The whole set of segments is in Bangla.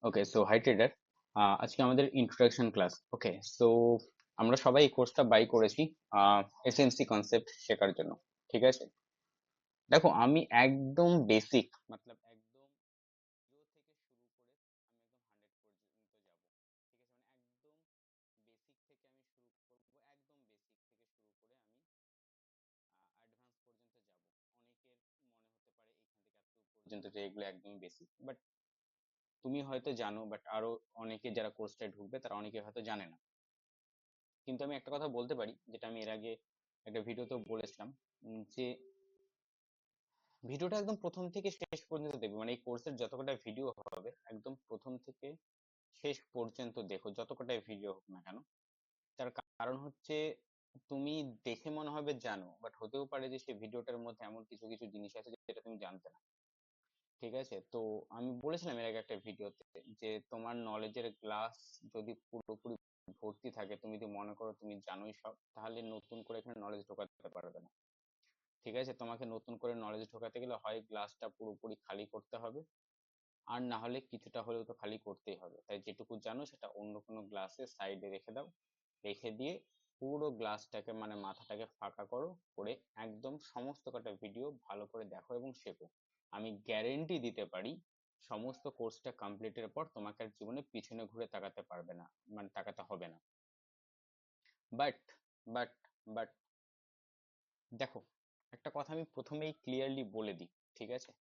ওকে, সো হাই ট্রেডার। আজকে আমাদের ইন্ট্রোডাকশন ক্লাস। ওকে, সো আমরা সবাই এই কোর্সটা বাই করেছি এসএমসি কনসেপ্ট শেখার জন্য। ঠিক আছে, দেখো আমি একদম বেসিক মতলব একদম জিরো থেকে শুরু করে আমি একদম 100 পর্যন্ত যাব। ঠিক আছে, মানে একদম বেসিক থেকে আমি শুরু করব, একদম বেসিক থেকে শুরু করে আমি অ্যাডভান্স পর্যন্ত যাব। অনেকের মনে হতে পারে এখান থেকে এত পর্যন্ত যে এগুলো একদমই বেসিক, বাট তুমি হয়তো জানো, বাট আরো অনেকে যারা কোর্সটায় ঢুকবে তারা অনেকে হয়তো জানে না। কিন্তু আমি একটা কথা বলতে পারি, যেটা আমি এর আগে একটা ভিডিওতেও বলেছিলাম, যে ভিডিওটা একদম প্রথম থেকে শেষ পর্যন্ত দেখবে, মানে এই কোর্সের যত কটা ভিডিও হবে একদম প্রথম থেকে শেষ পর্যন্ত দেখো, যত কটাই ভিডিও হোক না কেন। তার কারণ হচ্ছে, তুমি দেখে মনে হবে জানো, বাট হতেও পারে যে সেই ভিডিওটার মধ্যে এমন কিছু কিছু জিনিস আছে যেটা তুমি জানতে না। ঠিক আছে, তো আমি বলেছিলাম এর আগে একটা ভিডিওতে যে তোমার নলেজের গ্লাস যদি পুরোপুরি ভর্তি থাকে, তুমি যদি মনে করো তুমি জানোই সব, তাহলে নতুন করে এখানে নলেজ ঢোকাতে পারবে না। ঠিক আছে, তোমাকে নতুন করে নলেজ ঢোকাতে গেলে হয় গ্লাসটা পুরোপুরি খালি করতে হবে, আর না হলে কিছুটা হলেও তো খালি করতেই হবে। তাই যেটুকু জানো সেটা অন্য কোনো গ্লাসে সাইডে রেখে দাও, রেখে দিয়ে পুরো গ্লাসটাকে মানে মাথাটাকে ফাঁকা করো, করে একদম সমস্ত কটা ভিডিও ভালো করে দেখো এবং শেখো। আমি গ্যারেন্টি দিতে পারি, সমস্ত কোর্সটা কমপ্লিটের পর তোমাকে আর জীবনে পিছনে ঘুরে তাকাতে পারবে না, মানে তাকাতে হবে না। বাট বাট বাট দেখো, একটা কথা আমি প্রথমেই ক্লিয়ারলি বলে দিই। ঠিক আছে,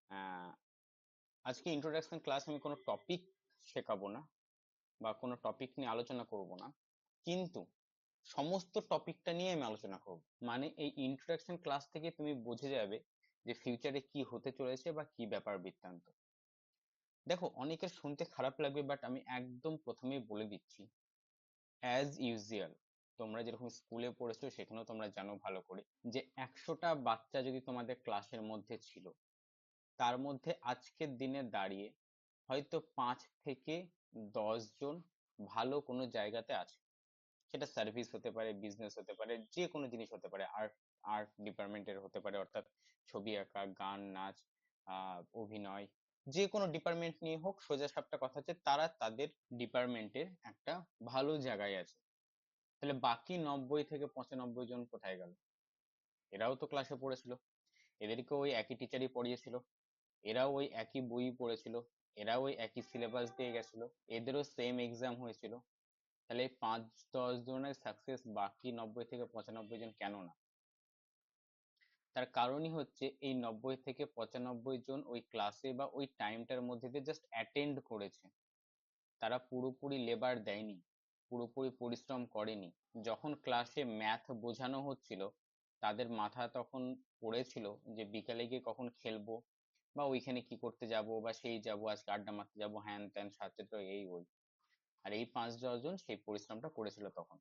আহ, আজকে ইন্ট্রোডাকশন ক্লাস, আমি কোনো টপিক শেখাবো না বা কোনো টপিক নিয়ে আলোচনা করব না, কিন্তু সমস্ত টপিকটা নিয়ে আমি আলোচনা করব। মানে এই ইন্ট্রোডাকশন ক্লাস থেকে তুমি বুঝে যাবে যে ফিউচারে কি হতে চলেছে বা কি ব্যাপার বৃত্তান্ত। দেখো, অনেকের শুনতে খারাপ লাগবে, বাট আমি একদম প্রথমেই বলে দিচ্ছি, অ্যাজ ইউজুয়াল তোমরা যেরকম স্কুলে পড়েছো সেখানেও তোমরা জানো ভালো করে, যে 100টা বাচ্চা যদি তোমাদের ক্লাসের মধ্যে ছিল, তার মধ্যে আজকের দিনে দাঁড়িয়ে হয়তো 5 থেকে 10 জন ভালো কোনো জায়গাতে আছে। সেটা সার্ভিস হতে পারে, বিজনেস হতে পারে, যে কোনো জিনিস হতে পারে, আর্ট আর্ট ডিপার্টমেন্টের হতে পারে, অর্থাৎ ছবি আঁকা, গান, নাচ, অভিনয়, যে কোনো ডিপার্টমেন্ট নিয়ে হোক, সোজা সাপটা কথা হচ্ছে তারা তাদের ডিপার্টমেন্টের একটা ভালো জায়গায় আছে। তাহলে বাকি 90 থেকে 95 জন কোথায় গেল? এরাও তো ক্লাসে পড়েছিল, এদেরকে ওই একই টিচারই পড়িয়েছিল, এরাও ওই একই বই পড়েছিল, এরাও ওই একই সিলেবাস দিয়ে গেছিল, এদেরও সেম এক্সাম হয়েছিল। তাহলে এই 5-10 জনের সাকসেস, বাকি 90 থেকে 95 জন কেন না? তার কারণই হচ্ছে এই 90 থেকে 95 জন ওই ক্লাসে বা ওই টাইমটার মধ্যে দিয়ে জাস্ট অ্যাটেন্ড করেছে। তারা পুরোপুরি লেবার দেয়নি, পুরোপুরি পরিশ্রম করেনি। যখন ক্লাসে ম্যাথ বোঝানো হচ্ছিল, তাদের মাথা তখন পড়েছিল যে বিকালে গিয়ে কখন খেলবো, বা ওইখানে কি করতে যাব, বা সেই যাব আজকে আড্ডা মারতে যাব, হ্যান ত্যান সাথে এই ওই। আর এই 5-10 জন সেই পরিশ্রমটা করেছিল তখন।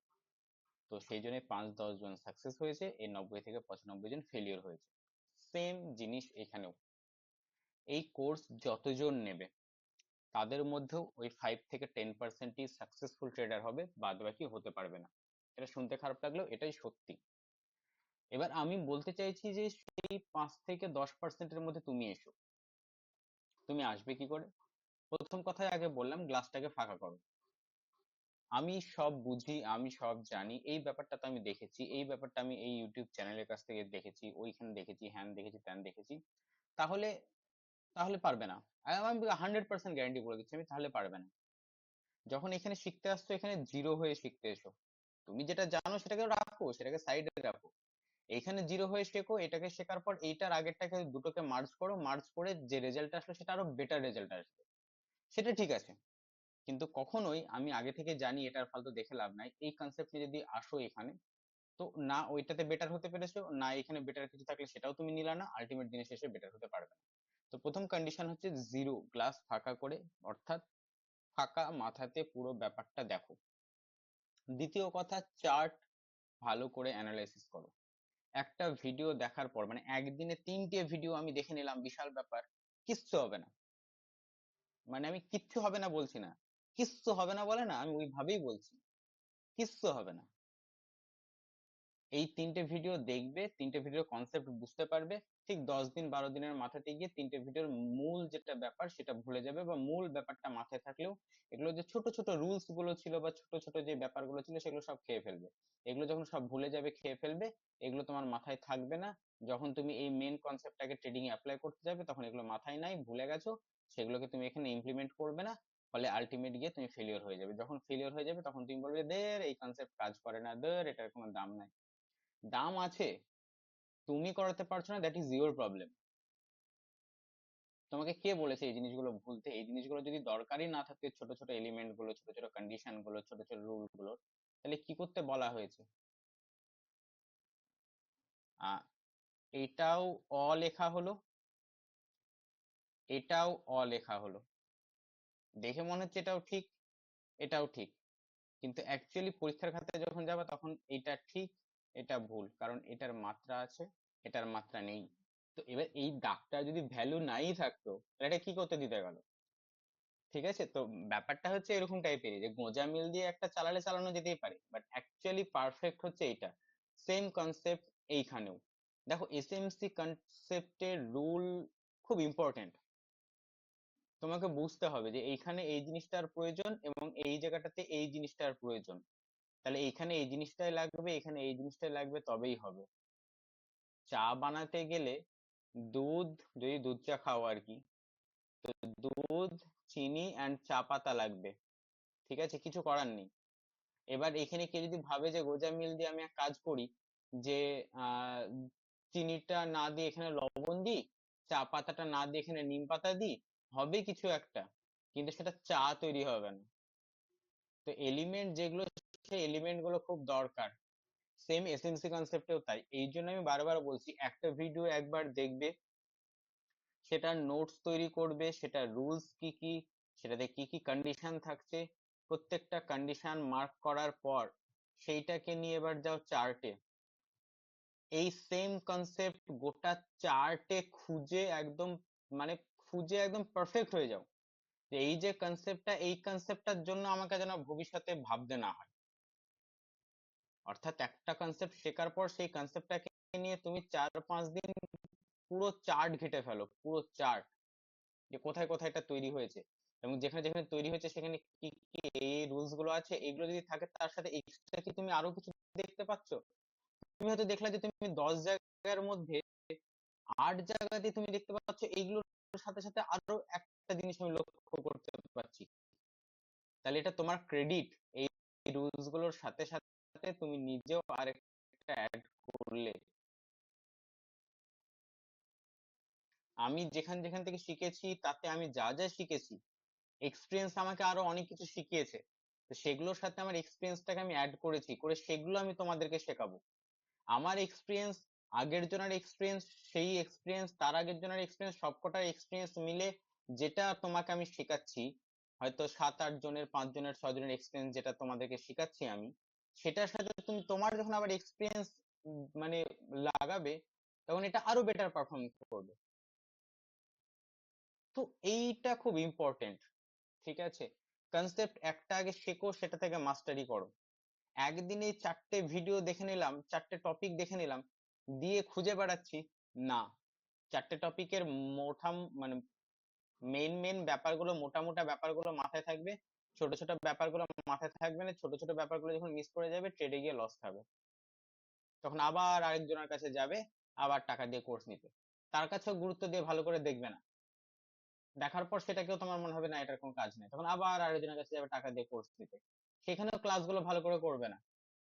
তো সেই জন্য 5-10 জন সাকসেস হয়েছে, এই 90 থেকে 95 জন ফেলিওর হয়েছে। সেম জিনিস এখানেও। এই কোর্স যতজন নেবে তাদের মধ্যেও ওই 5 থেকে 10%ই সাকসেসফুল ট্রেডার হবে, বাদ বাকি হতে পারবে না। এটা শুনতে খারাপ লাগলেও এটাই সত্যি। এবার আমি বলতে চাইছি যে সেই 5 থেকে 10%-এর মধ্যে তুমি এসো। তুমি আসবে কি করে? প্রথম কথায় আগে বললাম, গ্লাসটাকে ফাঁকা করো। আমি সব বুঝি, আমি সব জানি, এই ব্যাপারটা তো আমি দেখেছি, এই ব্যাপারটা আমি এই ইউটিউব চ্যানেলের কাছ থেকে দেখেছি, ওইখানে দেখেছি, হ্যান দেখেছি, ত্যান দেখেছি। তাহলে তাহলে পারবে না। আমি 100% গ্যারান্টি বলে দিচ্ছি, আমি তাহলে পারবে না। যখন এখানে শিখতে আসছো, এখানে জিরো হয়ে শিখতে এসো। তুমি যেটা জানো সেটাকে রাখো, সেটাকে সাইডে রাখো। এইখানে জিরো হয়ে শেখো, এটাকে শেখার পর এইটার আগেরটাকে দুটোকে মার্জ করো, মার্জ করে যে রেজাল্ট আসলো সেটা আরো বেটার রেজাল্ট আসবে। সেটা ঠিক আছে, কিন্তু কখনোই আমি আগে থেকে জানি এটার ফালতু দেখে লাভ নাই, এই কনসেপ্ট নিয়ে যদি আসো এখানে, তো না ওইটাতে বেটার হতে পেরেছো, না এখানে বেটার কিছু থাকলে সেটাও তুমি নিলা না, আলটিমেট দিনে শেষে বেটার হতে পারবে না। তো প্রথম কন্ডিশন হচ্ছে জিরো, গ্লাস ফাঁকা করে, অর্থাৎ ফাঁকা মাথাতে পুরো ব্যাপারটা দেখো। দ্বিতীয় কথা, চার্ট ভালো করে অ্যানালাইসিস করো। একটা ভিডিও দেখার পর, মানে একদিনে 3টে ভিডিও আমি দেখে নিলাম, বিশাল ব্যাপার, কিচ্ছু হবে না। মানে আমি কিচ্ছু হবে না বলছি না, কিচ্ছু হবে না বলে না, আমি ওইভাবেই বলছি, কিচ্ছু হবে না। এই 3টে ভিডিও দেখবে, 3টে ভিডিও কনসেপ্ট বুঝতে পারবে, ঠিক 10 দিন 12 দিনের মাথাতে গিয়ে 3টে ভিডিওর মূল যেটা ব্যাপার সেটা ভুলে যাবে, বা মূল ব্যাপারটা মাথায় থাকলেও এগুলো যে ছোট ছোট রুলস গুলো ছিল বা ছোট ছোট যে ব্যাপারগুলো ছিল সেগুলো সব খেয়ে ফেলবে। এগুলো যখন সব ভুলে যাবে, খেয়ে ফেলবে, এগুলো তোমার মাথায় থাকবে না। যখন তুমি এই মেন কনসেপ্টটাকে ট্রেডিং এ অ্যাপ্লাই করতে যাবে তখন এগুলো মাথায় নাই, ভুলে গেছো, সেগুলোকে তুমি এখানে ইমপ্লিমেন্ট করবে না, ফলে আলটিমেট গিয়ে তুমি ফেলিওর হয়ে যাবে। যখন ফেলিওর হয়ে যাবে তখন তুমি বলবে দের এই কনসেপ্ট কাজ করে না, দের এটার কোনো দাম নাই। দাম আছে, তুমি করাতে পারছো না, দ্যাট ইজ ইউর প্রবলেম। তোমাকে কে বলেছে এই জিনিসগুলো ভুলতে? এই জিনিসগুলো যদি দরকারই না থাকে, ছোট ছোট এলিমেন্ট গুলো, ছোট ছোট কন্ডিশন গুলো, ছোট ছোট রুল গুলো, তাহলে কি করতে বলা হয়েছে? আহ এটাও অ লেখা হলো, এটাও অ লেখা হলো, দেখে মনে হচ্ছে এটাও ঠিক, এটাও ঠিক, কিন্তু অ্যাকচুয়ালি পরীক্ষার খাতায় যখন যাবে তখন এটা ঠিক, এটা ভুল, কারণ এটার মাত্রা আছে, এটার মাত্রা নেই। তো এবার এই দাগটা যদি ভ্যালু নাই থাকতো তাহলে এটা কি করতে দিতে গেল? ঠিক আছে, তো ব্যাপারটা হচ্ছে এরকম টাইপের যে গোঁজা মিল দিয়ে একটা চালালে চালানো যেতেই পারে, বাট অ্যাকচুয়ালি পারফেক্ট হচ্ছে এইটা। সেম কনসেপ্ট এইখানেও। দেখো, এসএমসি কনসেপ্টের রুল খুব ইম্পর্টেন্ট। তোমাকে বুঝতে হবে যে এইখানে এই জিনিসটার প্রয়োজন এবং এই জায়গাটাতে এই জিনিসটার প্রয়োজন, তাহলে এইখানে এই জিনিসটাই লাগবে, এখানে এই জিনিসটাই লাগবে, তবেই হবে। চা বানাতে গেলে দুধ, যদি দুধ চা খাও আর কি, তো দুধ, চিনি অ্যান্ড চা পাতা লাগবে। ঠিক আছে, কিছু করার নেই। এবার এখানে কেউ যদি ভাবে যে গোজা মিল দিয়ে আমি এক কাজ করি, যে আহ চিনিটা না দিয়ে এখানে লবণ দিই, চা পাতাটা না দিয়ে এখানে নিম পাতা দিই, হবে কিছু একটা, কিন্তু সেটা চা তৈরি হবে না। তো এলিমেন্ট যেগুলো, সেই এলিমেন্ট গুলো খুব দরকার। সেম এসএমসি কনসেপ্টেও তাই। এই জন্য আমি বারবার বলছি, একটা ভিডিও একবার দেখবে, সেটার নোটস তৈরি করবে, সেটা রুলস কি কি, সেটাতে কি কি কন্ডিশন থাকছে, প্রত্যেকটা কন্ডিশন মার্ক করার পর সেইটাকে নিয়ে এবার যাও চার্টে, এই সেম কনসেপ্ট গোটা চার্টে খুঁজে একদম, মানে খুঁজে একদম পারফেক্ট হয়ে যাও, যে এই যে কনসেপ্টটা, এই কনসেপ্টটার জন্য আমাকে যেন ভবিষ্যতে ভাবতে না হয়। অর্থাৎ একটা কনসেপ্ট শেখার পর সেই কনসেপ্টটাকে নিয়ে তুমি 4-5 দিন পুরো চার্ট ঘেটে ফেলো, পুরো চার্ট, যে কোথায় কোথায় এটা তৈরি হয়েছে, এবং যেখানে যেখানে তৈরি হয়েছে সেখানে কি কি এই রুলস গুলো আছে, এগুলো যদি থাকে তার সাথে এক্সট্রা কি তুমি আরো কিছু দেখতে পাচ্ছ? তুমি হয়তো দেখলা যে তুমি 10 জায়গার মধ্যে 8 জায়গাতে তুমি দেখতে পাচ্ছ এইগুলোর সাথে সাথে আরো একটা জিনিস আমি লক্ষ্য করতে পারছি, তাহলে এটা তোমার ক্রেডিট। এই রুলস গুলোর সাথে সাথে তুমি নিজেও আরেকটা অ্যাড করলে। আমি যেখান যেখান থেকে শিখেছি তাতে আমি যা যা শিখেছি, এক্সপিরিয়েন্স আমাকে আরো অনেক কিছু শিখিয়েছে, তো সেগুলোর সাথে আমার এক্সপিরিয়েন্সটাকে আমি অ্যাড করেছি, করে সেগুলো আমি তোমাদেরকে শেখাবো। আমার এক্সপিরিয়েন্স, আগের জনের এক্সপিরিয়েন্স, সেই এক্সপিরিয়েন্স, তার আগের জনের এক্সপিরিয়েন্স, সবকটার এক্সপিরিয়েন্স মিলে যেটা তোমাকে আমি শেখাচ্ছি, হয়তো 7-8 জনের, 5 জনের, 6 জনের এক্সপিরিয়েন্স যেটা তোমাদেরকে শেখাচ্ছি আমি, সেটার সাথে তুমি তোমার যখন আবার এক্সপিরিয়েন্স মানে লাগাবে, তখন এটা আরো বেটার পারফর্ম করবে। তো এইটা খুব ইম্পর্টেন্ট। ঠিক আছে, কনসেপ্ট একটা আগে শেখো, সেটা থেকে মাস্টারি করো। একদিনে 4টে ভিডিও দেখে নিলাম, 4টে টপিক দেখে নিলাম, দিয়ে খুঁজে বেড়াচ্ছি, না। 4টে টপিকের মোটা, মানে মেন মেন ব্যাপারগুলো, মোটা মোটা ব্যাপারগুলো মাথায় থাকবে, ছোট ছোট ব্যাপারগুলো মাথায় থাকবে না। ছোট ছোট ব্যাপারগুলো যখন মিস করে যাবে, ট্রেডে গিয়ে লস খাবে, তখন আবার আরেকজনের কাছে যাবে, আবার টাকা দিয়ে কোর্স নিতে, তার কাছেও গুরুত্ব দিয়ে ভালো করে দেখবে না, দেখার পর সেটাকেও তোমার মনে হবে না এটার কোনো কাজ নেই, তখন আবার আরেকজনের কাছে যাবে টাকা দিয়ে কোর্স নিতে, সেখানেও ক্লাসগুলো ভালো করে করবে না,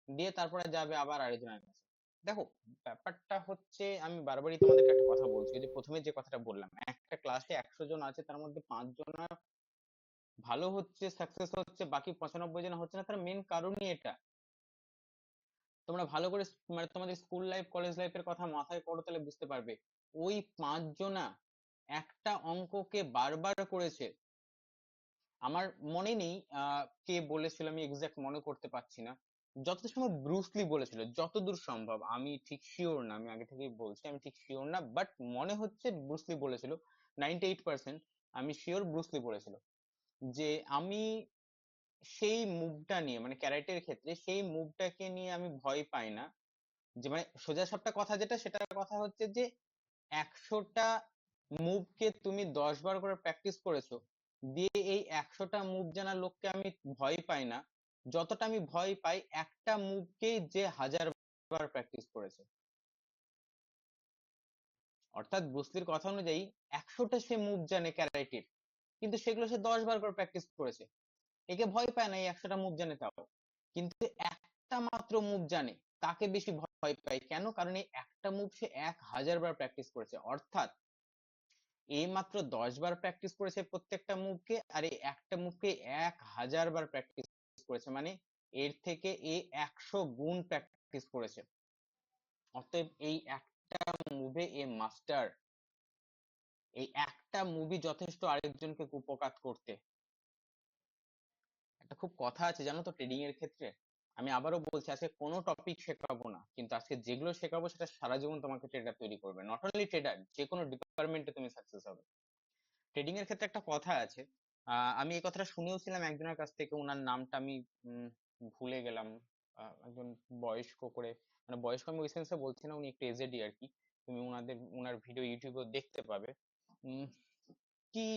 দিয়ে তারপরে যাবে আবার আরেকজনের কাছে। দেখো, ব্যাপারটা হচ্ছে, আমি বারবারই তোমাদেরকে একটা কথা বলছি, ওই যে প্রথমে যে কথাটা বললাম, একটা ক্লাসে 100 জন আছে, তার মধ্যে 5 জন ভালো হচ্ছে, সাকসেস হচ্ছে, বাকি 95 জন হচ্ছে না, তার মেন কারণই এটা। তোমরা ভালো করে মানে তোমাদের স্কুল লাইফ, কলেজ লাইফের কথা মাথায় করো, তাহলে বুঝতে পারবে ওই 5 জনা একটা অঙ্ককে বারবার করেছে। আমার মনে নেই কে বলেছিল, আমি এক্সাক্ট মনে করতে পারছি না, যত সময় ব্রুসলি বলেছিল, যতদূর সম্ভব, আমি ঠিক শিওর না, আমি আগে থেকেই বলছি আমি ঠিক শিওর না, বাট মনে হচ্ছে ব্রুসলি বলেছিল, 98% আমি শিওর ব্রুসলি বলেছিল, যে আমি সেই মুভটা নিয়ে, মানে ক্যারাটের ক্ষেত্রে সেই মুভটাকে নিয়ে আমি ভয় পাই না, যে মানে সোজা সাপটা কথা যেটা, সেটা কথা হচ্ছে যে 100টা মুভকে তুমি 10 বার করে প্র্যাকটিস করেছো, দিয়ে এই 100টা মুভ জানা লোককে আমি ভয় পাই না যতটা আমি ভয় পাই একটা মুভকে যে 1000 বার প্র্যাকটিস করেছে। অর্থাৎ ব্রুসলির কথা অনুযায়ী 100টা সে মুভ জানে ক্যারাটের, কিন্তু সেগুলো সে 10 বার করে প্র্যাকটিস করেছে। একে ভয় পায় না, এই 100টা মুভ জানে তাও। কিন্তু একটা মাত্র মুভ জানে তাকে বেশি ভয় পায়, কেন? কারণ এই একটা মুভ সে 1000 বার প্র্যাকটিস করেছে। অর্থাৎ এই মাত্র 10 বার প্র্যাকটিস করেছে প্রত্যেকটা মুভকে, আর এই একটা মুভকে 1000 বার প্র্যাকটিস করেছে, মানে এর থেকে এ 100 গুণ প্র্যাকটিস করেছে। অতএব এই একটা মুভে এ মাস্টার। এই একটা মুভি যথেষ্ট আরেকজনকে কুপকাত করতে। একটা খুব কথা আছে জানো তো ট্রেডিং এর ক্ষেত্রে, আমি আবারও বলছি, আজকে কোনো টপিক শেখাবো না, কিন্তু আজকে যেগুলো শেখাবো সেটা সারা জীবন তোমাকে ট্রেডার তৈরি করবে। নট অনলি ট্রেডার, যে কোনো ডিপার্টমেন্টে তুমি সাকসেস হবে। ট্রেডিং এর ক্ষেত্রে একটা কথা আছে, আমি এই কথাটা শুনেও ছিলাম একজনের কাছ থেকে, ওনার নামটা আমি ভুলে গেলাম। একজন বয়স্ক করে, মানে বয়স্ক আমি ওই সেন্সে বলছি না, উনি একটু এজেডই আর কি। তুমি ওনার ভিডিও ইউটিউবে দেখতে পাবে। উম, কি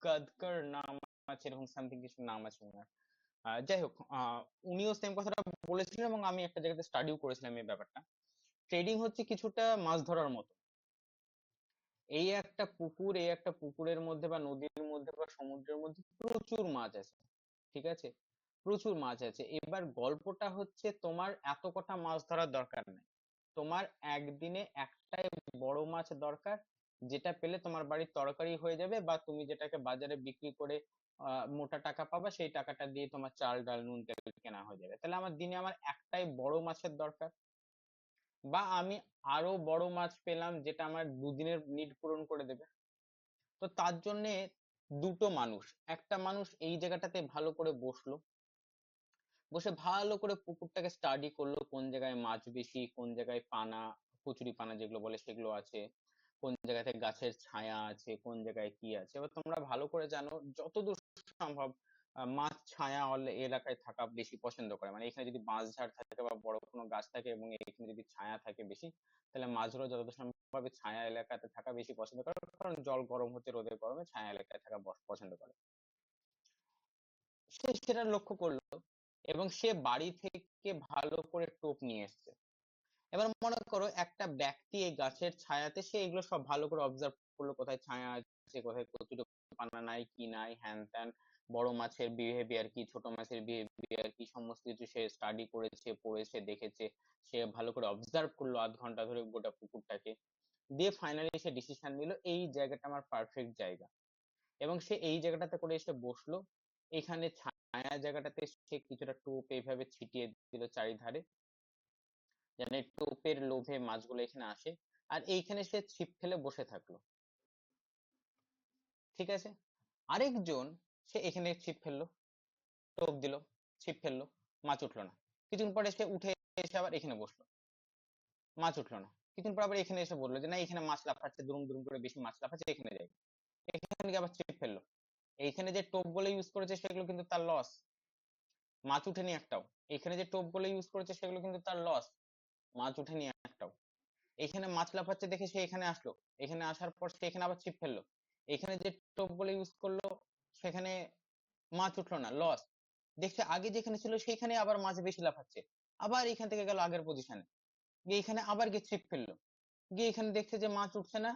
গাদকার নাম আছে, এরকম সামথিং কিছু নাম আছে ওনার। যাই হোক, উনিও সেম কথাটা বলেছিলেন, এবং আমি একটা জায়গাতে স্টাডিও করেছিলাম এই ব্যাপারটা। ট্রেডিং হচ্ছে কিছুটা মাছ ধরার মতো। এই একটা পুকুরের মধ্যে বা নদীর মধ্যে বা সমুদ্রের মধ্যে প্রচুর মাছ আছে, ঠিক আছে? প্রচুর মাছ আছে। এবার গল্পটা হচ্ছে, তোমার এত কটা মাছ ধরার দরকার নেই, তোমার একদিনে একটাই বড় মাছ দরকার, যেটা পেলে তোমার বাড়ির তরকারি হয়ে যাবে, বা তুমি যেটাকে বাজারে বিক্রি করে মোটা টাকা পাবা, সেই টাকাটা দিয়ে তোমার চাল ডাল নুন তেল কেনা হয়ে যাবে। তাহলে আমার একটাই বড় মাছের দরকার, বা আমি আরো বড় মাছ পেলাম যেটা আমার দুদিনের নিড পূরণ করে দেবে। তো তার জন্য দুটো মানুষ, একটা মানুষ এই জায়গাটাতে ভালো করে বসলো, বসে ভালো করে পুকুরটাকে স্টাডি করলো, কোন জায়গায় মাছ বেশি, কোন জায়গায় পানা, কচুরি পানা যেগুলো বলে সেগুলো আছে, কোন জায়গাতে গাছের ছায়া আছে, কোন জায়গায় কি আছে। এবার তোমরা ভালো করে জানো, যতদূর সম্ভব মাছ ছায়া এলাকায় থাকা বেশি পছন্দ করে। মানে এখানে যদি বাঁশঝাড় থাকে বা বড় কোনো গাছ থাকে এবং এখানে যদি ছায়া থাকে বেশি, তাহলে মাছগুলো যতদূর সম্ভব ছায়া এলাকাতে থাকা বেশি পছন্দ করে, কারণ জল গরম হচ্ছে, রোদের গরমে ছায়া এলাকায় থাকা পছন্দ করে। সে সেটা লক্ষ্য করলো, এবং সে বাড়ি থেকে ভালো করে টোপ নিয়ে এসছে। এবার মনে করো একটা ব্যক্তি এই গাছের ছায়াতে, সে এগুলো সব ভালো করে অবজার্ভ করলো, কোথায় ছায়া আছে, কোথায় কচুরি পানা নাই কি নাই, হ্যান ত্যান, বড় মাছের বিহেভিয়ার কি, ছোট মাছের বিহেভিয়ার কি, সমস্ত কিছু সে স্টাডি করেছে, পড়েছে, দেখেছে। সে ভালো করে অবজার্ভ করলো 0.5 ঘন্টা ধরে গোটা পুকুরটাকে, দিয়ে ফাইনালি সে ডিসিশন নিল এই জায়গাটা আমার পারফেক্ট জায়গা। এবং সে এই জায়গাটাতে করে এসে বসলো। এখানে ছায়া জায়গাটাতে সে কিছুটা টোপ এইভাবে ছিটিয়ে দিল চারিধারে, যেন টোপের লোভে মাছগুলো এখানে আসে। আর এইখানে সে ছিপ ফেলে বসে থাকলো, ঠিক আছে? আরেকজন, সে এখানে ছিপ ফেললো, টোপ দিল, ছিপ ফেললো, মাছ উঠলো না। কিছুক্ষণ পরে সে উঠে এসে আবার এখানে বসলো, মাছ উঠলো না। কিছুক্ষণ পর আবার এখানে এসে বললো যে না, এখানে মাছ লাফাচ্ছে, দুরুম দুরুম করে বেশি মাছ লাফাচ্ছে, এখানে যাই। এখানে গিয়ে আবার ছিপ ফেললো। এইখানে যে টোপ গুলো ইউজ করেছে সেগুলো কিন্তু তার লস, মাছ উঠেনি একটাও। এখানে যে টোপ গুলো ইউজ করেছে সেগুলো কিন্তু তার লস, মাছ উঠেনি একটাও। এখানে মাছ লাফাচ্ছে দেখে সে এখানে আসলো, এখানে আসার পর সে এখানে আবার ছিপ ফেললো। এখানে যে টোপ গুলো ইউজ করলো সেখানে মাছ উঠলো না, লস। দেখছে আগে যেখানে ছিল সেইখানে আবার মাছ বেশি লাফাচ্ছে, আবার এখান থেকে গেল আগের পজিশনে, গিয়ে এখানে আবার গিয়ে ছিপ ফেললো, গিয়ে এখানে দেখছে যে মাছ উঠছে না,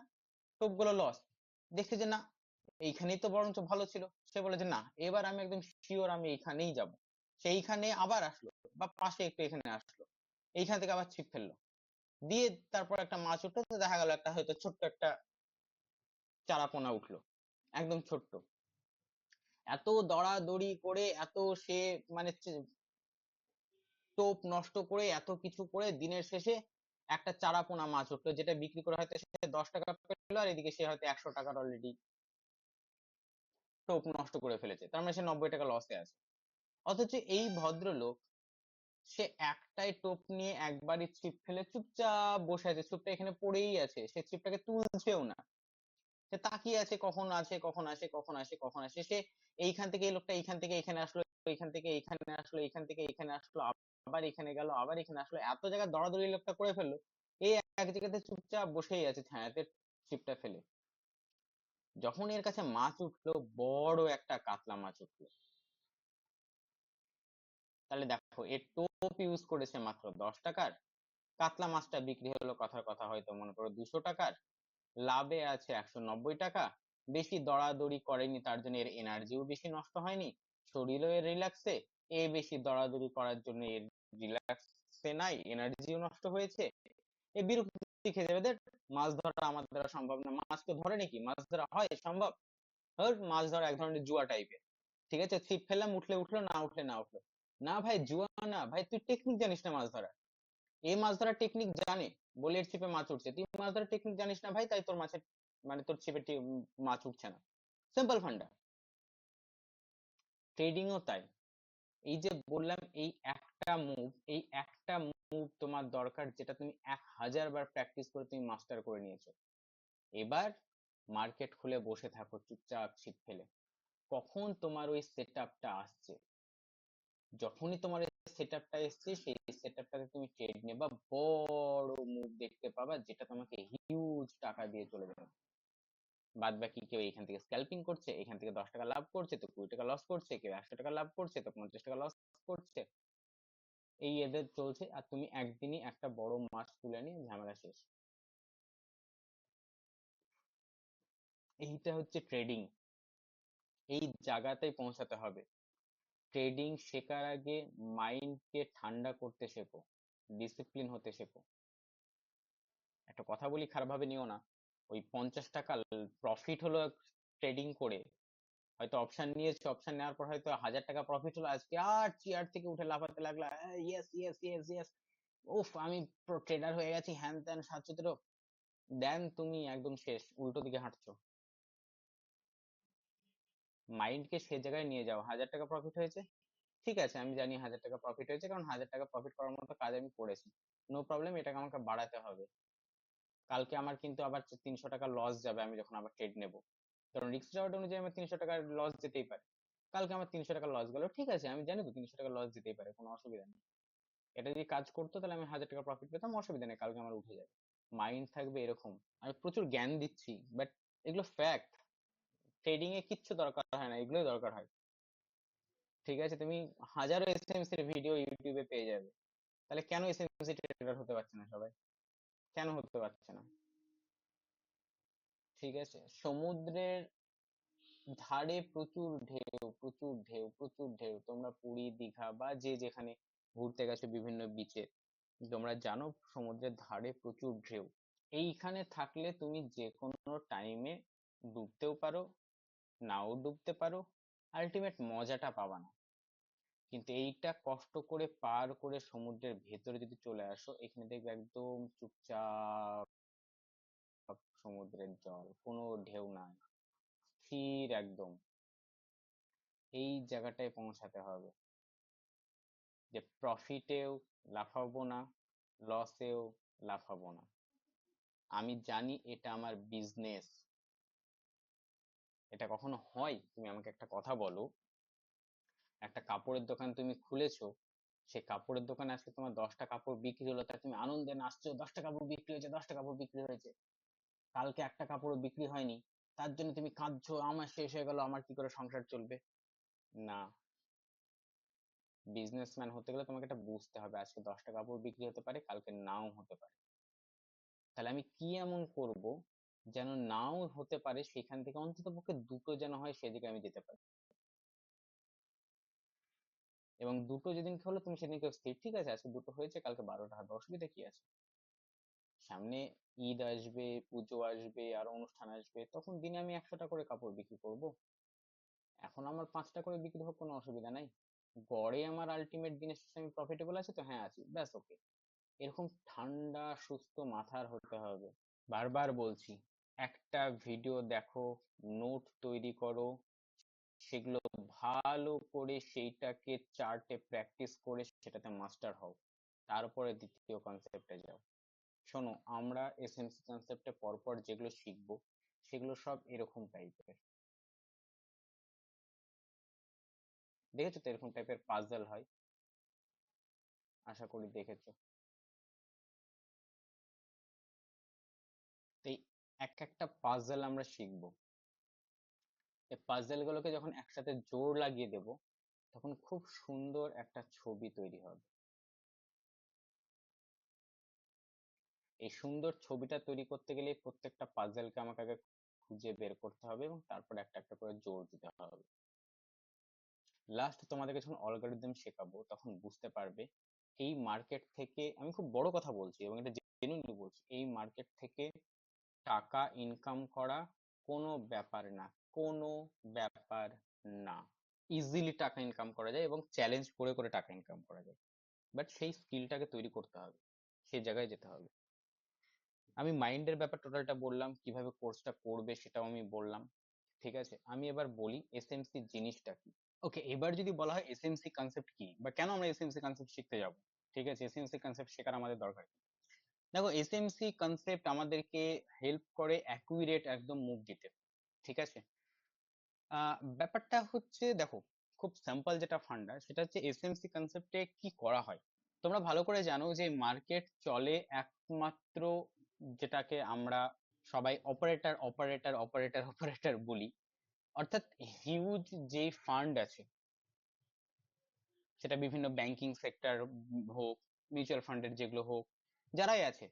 টোপ গুলো লস। দেখছে যে না, এইখানেই তো বরঞ্চ ভালো ছিল। সে বলে যে না, এবার আমি একদম শিওর আমি এইখানেই যাব। সেইখানে আবার আসলো, বা পাশে একটু এখানে আসলো, এইখান থেকে আবার ছিপ ফেললো, দিয়ে তারপর একটা মাছ উঠলো, তো দেখা গেল একটা হয়তো ছোট্ট একটা চারাপোনা উঠলো, একদম ছোট্ট। এত দড়াদড়ি করে, এত সে মানে টোপ নষ্ট করে, এত কিছু করে দিনের শেষে একটা চারাপোনা মাছ উঠলো, যেটা বিক্রি করে হয়তো সে 10 টাকা পেলো, আর এদিকে সে হয়তো 100 টাকার অলরেডি টোপ নষ্ট করে ফেলেছে, তার মানে সে 90 টাকা লসে আছে। অথচ এই ভদ্রলোক, সে একটাই টোপ নিয়ে একবারই ছিপ ফেলে চুপচাপ বসে আছে, ছিপটা এখানে পড়েই আছে, সে ছিপটাকে তুলছেও না। সে তাকিয়ে আছে কখন আসে, কখন আসে, কখন আসে, কখন আসে। সে এইখান থেকে, এই লোকটা এইখান থেকে এখানে আসলো, এইখান থেকে এইখানে আসলো, এইখান থেকে এখানে আসলো, আবার এখানে গেল, আবার এখানে আসলো, এত জায়গায় দৌড়াদৌড়ি লোকটা করে ফেললো, এই এক জায়গাতে চুপচাপ বসেই আছে ছায়াতে ছিপটা ফেলে। যখন এর কাছে মাছ উঠলো, বড় একটা কাতলা মাছ উঠলো, তাহলে দেখো এর টোপ ইউজ করেছে মাত্র 10 টাকার, কাতলা মাছটা বিক্রি হলো কথার কথা হয়তো মনে করো 200 টাকার, লাভে আছে 190 টাকা। বেশি দৌড়াদৌড়ি করেনি, তার জন্য এর এনার্জিও বেশি নষ্ট হয়নি, শরীরও এর রিল্যাক্সে। এ বেশি দৌড়াদৌড়ি করার জন্য এর রিল্যাক্সে নাই, এনার্জিও নষ্ট হয়েছে। এ বিরক্তি খেয়ে যাবে, দেখ মাছ ধরা আমার দ্বারা সম্ভব না, মাছ তো ধরে নাকি, মাছ ধরা হয় সম্ভব? ধর মাছ ধরা এক ধরনের জুয়া টাইপের, ঠিক আছে, ছিপ ফেললাম, উঠলে উঠলো, না উঠলে না উঠলো। না ভাই, জুয়া না ভাই, তুই টেকনিক জানিস না মাছ ধরা। এ মাছ ধরার টেকনিক জানে বলে এর ছিপে মাছ উঠছে, তুই মাছ ধরার টেকনিক জানিস না ভাই, তাই তোর মাছের মানে তোর ছিপে মাছ উঠছে না। সিম্পল ফান্ডা। ট্রেডিংও তাই। এই যে বললাম, এই একটা মুভ তোমার দরকার, যেটা তুমি 1000 বার প্র্যাকটিস করে তুমি মাস্টার করে নিয়েছো। এবার মার্কেট খুলে বসে থাকো চুপচাপ ছিপ ফেলে। কখন তোমার ওই সেট আপটা আসছে, যখনই তোমার সেট আপটা এসছে, সেই সেট আপটাতে তুমি ট্রেড নেবা, বড় মুভ দেখতে পাবা, যেটা তোমাকে হিউজ টাকা দিয়ে চলে যাবে। বাদ বাকি কেউ এখান থেকে স্ক্যাল্পিং করছে, এখান থেকে 10 টাকা লাভ করছে, তো 20 টাকা লস করছে, কেউ 100 টাকা লাভ করছে, তো 50 টাকা লস করছে। এই এদের চলছে, আর তুমি একদিনই একটা বড় মাছ তুলে নিয়ে ঝামেলা শেষ। এইটা হচ্ছে ট্রেডিং। এই জায়গাতেই পৌঁছাতে হবে। ট্রেডিং শেখার আগে মাইন্ডকে ঠান্ডা করতে শেখো, ডিসিপ্লিন হতে শেখো। একটা কথা বলি, খারাপ ভাবে নিও না, ওই 50 টাকা প্রফিট হলো ট্রেডিং করে, হয়তো অপশন নিয়েছো, অপশন নেওয়ার পর হয়তো 1000 টাকা প্রফিট হলো, আজকে আর চেয়ার থেকে উঠে লাফাতে লাগলা, ইয়েস ইয়েস ইয়েস ইয়েস, উফ আমি প্রো ট্রেডার হয়ে গেছি, হ্যান ত্যান 7 17। দেন তুমি একদম শেষ, উল্টো দিকে হাঁটছো। মাইন্ডকে সে জায়গায় নিয়ে যাও, 1000 টাকা প্রফিট হয়েছে, ঠিক আছে আমি জানি 1000 টাকা প্রফিট হয়েছে, কারণ 1000 টাকা প্রফিট করার মতো কাজ আমি করেছি, নো প্রবলেম, এটাকে আমাকে বাড়াতে হবে। কালকে আমার কিন্তু আবার 300 টাকা লস যাবে আমি যখন আবার ট্রেড নেব, কারণ রিস্ক রেওয়ার্ড অনুযায়ী আমার 300 টাকার লস যেতেই পারে। কালকে আমার 300 টাকা লস গেল, ঠিক আছে আমি জানি তো 300 টাকা লস যেতেই পারে, কোনো অসুবিধা নেই। এটা যদি কাজ করতো তাহলে আমি 1000 টাকা প্রফিট পেতাম, অসুবিধা নেই, কালকে আমার উঠে যাবে। মাইন্ড থাকবে এরকম। আমি প্রচুর জ্ঞান দিচ্ছি, বাট এগুলো ফ্যাক্ট। ট্রেডিং এ কিচ্ছু দরকার হয় না, এগুলোই দরকার হয়। ঠিক আছে, তুমি হাজারো এসএমসি এর ভিডিও ইউটিউবে পেয়ে যাবে, তাহলে কেন এসএমসি ট্রেডার হতে পারছে না সবাই? কেন হতে পারছে না? ঠিক আছে, সমুদ্রের ধারে প্রচুর ঢেউ, প্রচুর ঢেউ, প্রচুর ঢেউ। তোমরা পুরী, দীঘা বা যে যেখানে ঘুরতে গেছো বিভিন্ন বিচে, তোমরা জানো সমুদ্রের ধারে প্রচুর ঢেউ। এইখানে থাকলে তুমি যে কোনো টাইমে ডুবতেও পারো, নাও ডুবতে পারো, আলটিমেট মজাটা পাবা না। কিন্তু এইটা কষ্ট করে পার করে সমুদ্রের ভেতরে যদি চলে আসো, এখানে দেখবে একদম চুপচাপ সমুদ্রের জল, কোনো ঢেউ নাই, স্থির একদম। এই জায়গাটায় পৌঁছাতে হবে, যে প্রফিটেও লাফাবো না, লসেও লাফাবো না। আমি জানি এটা আমার বিজনেস। এটা কখনো হয়? তুমি আমাকে একটা কথা বলো, একটা কাপড়ের দোকান তুমি খুলেছো, সেই কাপড়ের দোকানে আজকে তোমার 10টা কাপড় বিক্রি হলো, তা তুমি আনন্দে নাচছো, 10টা কাপড় বিক্রি হয়েছে, 10টা কাপড় বিক্রি হয়েছে। কালকে একটা কাপড়ও বিক্রি হয়নি, তার জন্য তুমি কাঁদছো, আমার শেষ হয়ে গেল, আমার কি করে সংসার চলবে? না, বিজনেসম্যান হতে গেলে তোমাকে এটা বুঝতে হবে, আজকে 10টা কাপড় বিক্রি হতে পারে, কালকে নাও হতে পারে। তাহলে আমি কি এমন করব যেন নাও হতে পারে, সেখান থেকে অন্তত পক্ষে দুটো যেন হয়, সেদিকে আমি যেতে পারি। এবং দুটো যেদিনকে হলো তুমি সেদিনকে স্থির, ঠিক আছে আজকে দুটো হয়েছে, কালকে 12টা হবে, অসুবিধা কি আছে? সামনে ঈদ আসবে, পুজো আসবে, আরো অনুষ্ঠান আসবে, তখন দিনে আমি 100টা করে কাপড় বিক্রি করব। এখন আমার 5টা করে বিক্রি হোক, কোনো অসুবিধা নাই। গড়ে আমার আলটিমেট দিনের শেষে আমি প্রফিটেবল আছি তো, হ্যাঁ আছি, ব্যাস ওকে। এরকম ঠান্ডা সুস্থ মাথার হতে হবে। বারবার বলছি, একটা ভিডিও দেখো, নোট তৈরি করো, সেগুলো ভালো করে সেইটাকে চার্টে প্র্যাকটিস করে সেটাতে মাস্টার হও, তারপরে দ্বিতীয় কনসেপ্টে যাও। শোনো, আমরা এসএমসি কনসেপ্টে পরপর যেগুলো শিখবো, সেগুলো সব এরকম টাইপের। দেখেছো তো এরকম টাইপের পাজল হয়। আশা করি দেখেছো। তো এই এক একটা পাজল আমরা শিখবো, এই পাজল গুলোকে যখন একসাথে জোড় লাগিয়ে দেব, তখন খুব সুন্দর একটা ছবি তৈরি হবে। এই সুন্দর ছবিটা তৈরি করতে গেলে প্রত্যেকটা পাজলকে আমাকে আগে খুঁজে বের করতে হবে এবং তারপর একটা একটা করে জোড় দিতে হবে। লাস্ট তোমাদেরকে যখন অ্যালগরিদম শেখাবো তখন বুঝতে পারবে এই মার্কেট থেকে, আমি খুব বড় কথা বলছি এবং এটা জেনুইনলি বলছি, এই মার্কেট থেকে টাকা ইনকাম করা কোনো ব্যাপার না, কোনো ব্যাপার না। ইজিলি টাকা ইনকাম করা যায় এবং চ্যালেঞ্জ করে করে টাকা ইনকাম করা যায়, বাট সেই স্কিলটাকে তৈরি করতে হবে, সেই জায়গায় যেতে হবে। আমি মাইন্ডের ব্যাপার টোটালটা বললাম, কিভাবে কোর্সটা করবে সেটাও আমি বললাম। ঠিক আছে, আমি এবার বলি এসএমসি জিনিসটা কি। ওকে, এবার যদি বলা হয় এসএমসি কনসেপ্ট কি বা কেন আমরা এসএমসি কনসেপ্ট শিখতে যাব, ঠিক আছে, এসএমসি কনসেপ্ট শেখার আমাদের দরকার কি? দেখো, এসএমসি কনসেপ্ট আমাদেরকে হেল্প করে অ্যাকুরেট একদম মুভ দিতে। ঠিক আছে, ব্যাপারটা হচ্ছে দেখো, খুব সিম্পল যেটা ফান্ডা সেটা হচ্ছে এসএমসি কনসেপ্টে কি করা হয়। তোমরা ভালো করে জানো যে মার্কেট চলে একমাত্র, যেটাকে আমরা সবাই অপারেটর অপারেটর অপারেটর অপারেটর বলি, অর্থাৎ হিউজ যে ফান্ড আছে, সেটা বিভিন্ন ব্যাংকিং সেক্টর হোক, মিউচুয়াল ফান্ডের যেগুলো হোক, যারাই আছে,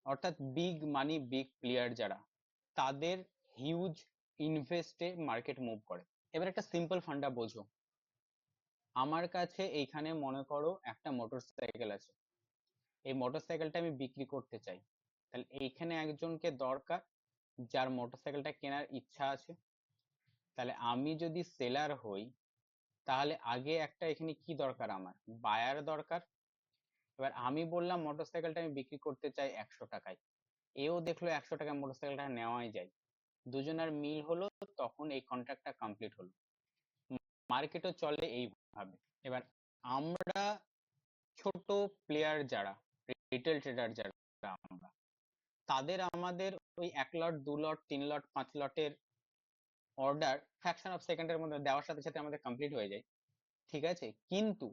অর্থাৎ বিগ মানি বিগ প্লেয়ার যারা, তাদের হিউজ ইনভেস্টে মার্কেট মুভ করে। এবার একটা সিম্পল ফান্ডা বোঝো, আমার কাছে এইখানে মনে করো একটা মোটরসাইকেল আছে, এই মোটরসাইকেলটা আমি বিক্রি করতে চাই, তাহলে এইখানে একজনকে দরকার যার মোটরসাইকেলটা কেনার ইচ্ছা আছে। তাহলে আমি যদি সেলার হই, তাহলে আগে একটা এখানে কি দরকার, আমার বায়ার দরকার। এবার আমি বললাম মোটরসাইকেলটা আমি বিক্রি করতে চাই 100 টাকায়, এও দেখলো 100 টাকায় মোটরসাইকেলটা নেওয়াই যায়, দুজনের মিল হলো, তখন এই কন্ট্রাক্টটা কমপ্লিট হলো। মার্কেটও চলে এইভাবে। এবার আমরা ছোট প্লেয়ার যারা, রিটেল ট্রেডার যারা আমরা, তাদের আমাদের ওই 1 লট 2 লট 3 লট 5 লটের অর্ডার ফ্র্যাকশন অফ সেকেন্ডের মধ্যে দেওয়ার সাথে সাথে আমাদের কমপ্লিট হয়ে যায়। ঠিক আছে, কিন্তু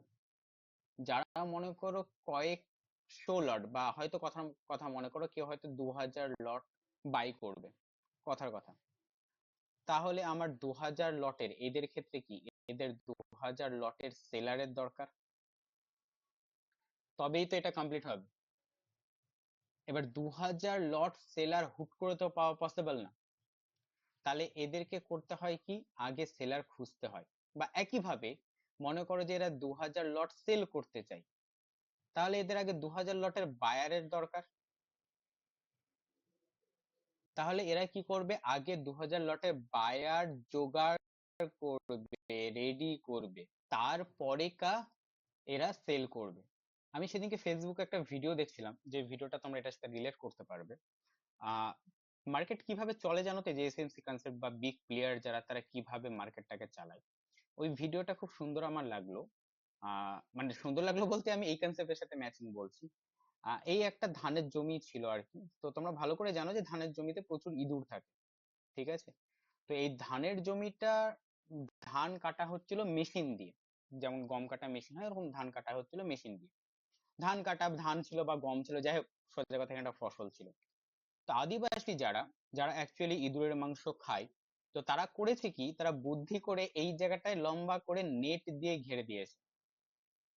যারা মনে করো কয়েকশো লট, বা হয়তো কথা কথা মনে করো কেউ হয়তো 2000 লট বাই করবে, কথার কথা, তাহলে আমার 2000 লটের, এদের ক্ষেত্রে কি, এদের 2000 লটের সেলারের দরকার, তবেই তো এটা কমপ্লিট হবে। এবার 2000 লট সেলার হুট করে তো পাওয়া পসিবল না, তাহলে এদেরকে করতে হয় কি, আগে সেলার খুঁজতে হয়। বা একইভাবে মনে করো যে এরা 2000 লট সেল করতে চায়, তাহলে এদের আগে 2000 লটের বায়ারের দরকার। তাহলে এরা কি করবে, আগে 2000 লটের বায়ার জোগাড় করবে, রেডি করবে, তারপরে এরা সেল করবে। আমি সেদিনকে ফেসবুকে একটা ভিডিও দেখছিলাম, যে ভিডিওটা তোমরা এটার সাথে রিলেট করতে পারবে। মার্কেট কিভাবে চলে জানো তো, যে এসএমসি কনসেপ্ট বা বিগ প্লেয়ার যারা, তারা কিভাবে মার্কেটটাকে চালায়। ওই ভিডিওটা খুব সুন্দর আমার লাগলো। মানে সুন্দর লাগলো বলতে, আমি এই কনসেপ্টের সাথে ম্যাচিং বলছি। এই একটা ধানের জমি ছিল আর কি, তো তোমরা ভালো করে জানো যে ধানের জমিতে প্রচুর ইঁদুর থাকে। ঠিক আছে, তো এই ধানের জমিটা, ধান কাটা হচ্ছিল মেশিন দিয়ে, যেমন গম কাটা মেশিন হয়, ওরকম ধান কাটা হচ্ছিল মেশিন দিয়ে। ধান কাটা ধান ছিল বা গম ছিল, যাই হোক, সোজা কথা এখানে একটা ফসল ছিল। তো আদিবাসী যারা, যারা অ্যাকচুয়ালি ইঁদুরের মাংস খায়, তো তারা করেছে কি, তারা বুদ্ধি করে এই জায়গাটায় লম্বা করে নেট দিয়ে ঘিরে দিয়েছে।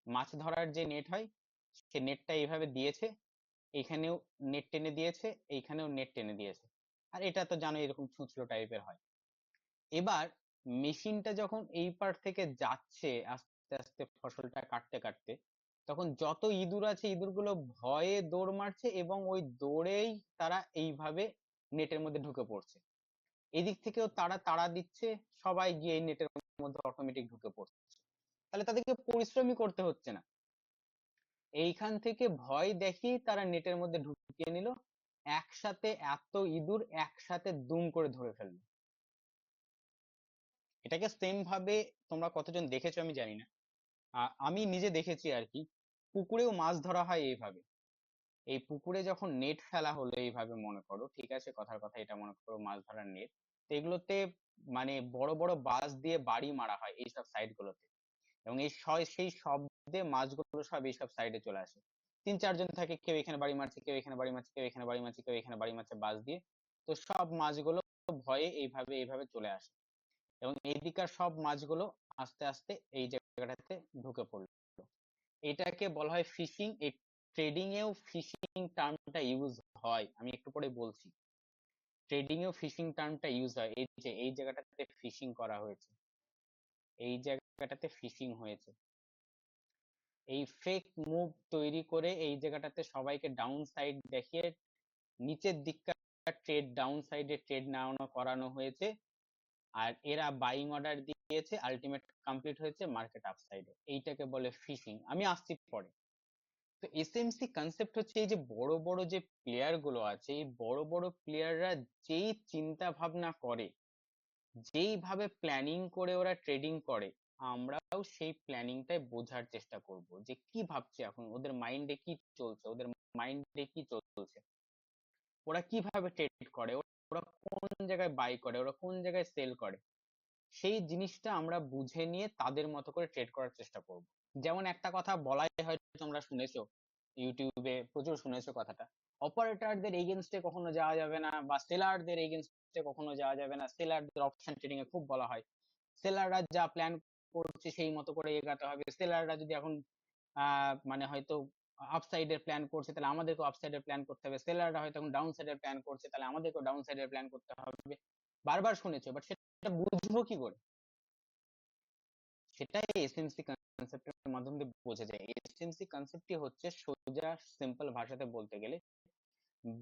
মাছ ধরার যে নেট হয়, সে নেটটা এইভাবে দিয়েছে, এইখানেও নেট টেনে দিয়েছে, এইখানেও নেট টেনে দিয়েছে। আর এটা তো জানো এরকম ছুঁচলো টাইপের হয়। এবার মেশিনটা যখন এই পার থেকে যাচ্ছে আস্তে আস্তে ফসলটা কাটতে কাটতে, তখন যত ইঁদুর আছে ইঁদুরগুলো ভয়ে দৌড় মারছে এবং ওই দৌড়েই তারা এইভাবে নেটের মধ্যে ঢুকে পড়ছে। এদিক থেকেও তারা তাড়া দিচ্ছে, সবাই গিয়ে এই নেটের মধ্যে অটোমেটিক ঢুকে পড়ছে। তাহলে তাদেরকে পরিশ্রমই করতে হচ্ছে না, এইখান থেকে ভয় দেখিয়ে তারা নেটের মধ্যে ঢুকিয়ে নিল, একসাথে এত ইঁদুর একসাথে দুম করে ধরে ফেললো। এটাকে সেম ভাবে তোমরা কতজন দেখেছো আমি জানি না, আমি নিজে দেখেছি আর কি। পুকুরেও মাছ ধরা হয় এইভাবে। এই পুকুরে যখন নেট ফেলা হলো এইভাবে, মনে করো, ঠিক আছে, কথার কথা, এটা মনে করো মাছ ধরার নেট, তো এগুলোতে মানে বড় বড় বাঁশ দিয়ে বাড়ি মারা হয় এইসব সাইড গুলোতে, এবং এই সেই সব মধ্যে মাছগুলো সব এইসব সাইডে চলে আসে। 3-4 জন থাকে, কেউ এখানে বাড়ি মারছে, কেউ এখানে বাড়ি মারছে, কেউ এখানে বাড়ি মারছে, কেউ এখানে বাড়ি মারছে বাঁশ দিয়ে। তো সব মাছগুলো ভয়ে এইভাবে এইভাবে চলে আসে, এবং এইদিকার সব মাছগুলো আস্তে আস্তে এই জায়গাটাতে ঢুকে পড়লো। এটাকে বলা হয় ফিশিং। এই ট্রেডিং এও ফিশিং টার্মটা ইউজ হয়, আমি একটু পরে বলছি। ট্রেডিং এও ফিশিং টার্মটা ইউজ হয়। এই যে এই জায়গাটাতে ফিশিং করা হয়েছে, এই জায়গাটাতে ফিশিং হয়েছে। এই ফেক মুভ তৈরি করে এই জায়গাটাতে সবাইকে ডাউন সাইড দেখিয়ে নিচের দিককার ট্রেড ডাউন সাইডে ট্রেড নেওয়ানো করানো হয়েছে, আর এরা বাইং অর্ডার দিয়েছে, আলটিমেট কমপ্লিট হয়েছে মার্কেট আপ সাইডে। এইটাকে বলে ফিশিং। আমি আসছি পরে। তো এসএমসি কনসেপ্ট হচ্ছে এই যে বড় বড় যে প্লেয়ার গুলো আছে, এই বড় বড় প্লেয়াররা যেই চিন্তা ভাবনা করে, যেইভাবে প্ল্যানিং করে ওরা ট্রেডিং করে, আমরাও সেই প্ল্যানিংটাই বোঝার চেষ্টা করব যে কি ভাবছে এখন, ওদের মাইন্ডে কি চলছে, ওদের মাইন্ডে কি চলছে, ওরা কিভাবে ট্রেড করে, ওরা কোন জায়গায় বাই করে, ওরা কোন জায়গায় সেল করে। সেই জিনিসটা আমরা বুঝে নিয়ে তাদের মতো করে ট্রেড করার চেষ্টা করব। যেমন একটা কথা বলাই হয়, তোমরা শুনেছো, ইউটিউবে প্রচুর শুনেছো কথাটা, অপারেটরদের এগেনস্টে কখনো যাওয়া যাবে না, বা সেলারদের এগেনস্টে কখনো যাওয়া যাবে না। সেলারদের অপশন ট্রেডিং এ খুব বলা হয়, সেলাররা যা প্ল্যান করছে সেই মতো করে এগাতে হবে। সেলাররা যদি এখন মানে হয়তো আপসাইডের প্ল্যান করছে, তাহলে আমাদেরকেও আপসাইডের প্ল্যান করতে হবে। সেলাররা হয়তো এখন ডাউন সাইডের প্ল্যান করছে, তাহলে আমাদেরকেও ডাউন সাইডের প্ল্যান করতে হবে। বারবার শুনেছো, বাট সেটা বুঝবো কি করে? সেটাই এসএমসি কনসেপ্টের মাধ্যমে বোঝা যায়। এসএমসি কনসেপ্টই হচ্ছে, সোজা সিম্পল ভাষাতে বলতে গেলে,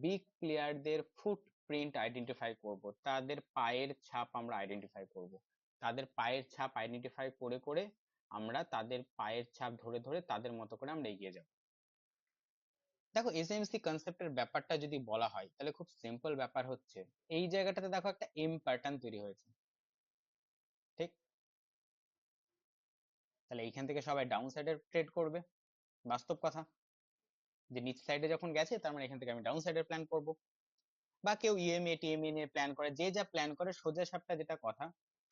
বিগ প্লেয়ারদের ফুটপ্রিন্ট আইডেন্টিফাই করব, তাদের পায়ের ছাপ আমরা আইডেন্টিফাই করব, তাদের পায়ের ছাপ আইডেন্টিফাই করে করে আমরা তাদের পায়ের ছাপ ধরে ধরে তাদের মতো করে আমরা এগিয়ে যাব। দেখো, এসএমসি কনসেপ্টের ব্যাপারটা যদি বলা হয়, তাহলে খুব সিম্পল ব্যাপার হচ্ছে, এই জায়গাটাতে দেখো একটা এম প্যাটার্ন তৈরি হয়েছে, ঠিক? তাহলে এইখান থেকে সবাই ডাউন সাইডে ট্রেড করবে, বাস্তব কথা, যে নিচ সাইডে যখন গেছে তার মানে এখান থেকে আমি ডাউন সাইডের প্ল্যান করব। বা কেউ ইএমএ টিএমএ নিয়ে প্ল্যান করে, যে যা প্ল্যান করে। সোজা সাপটা যেটা কথা,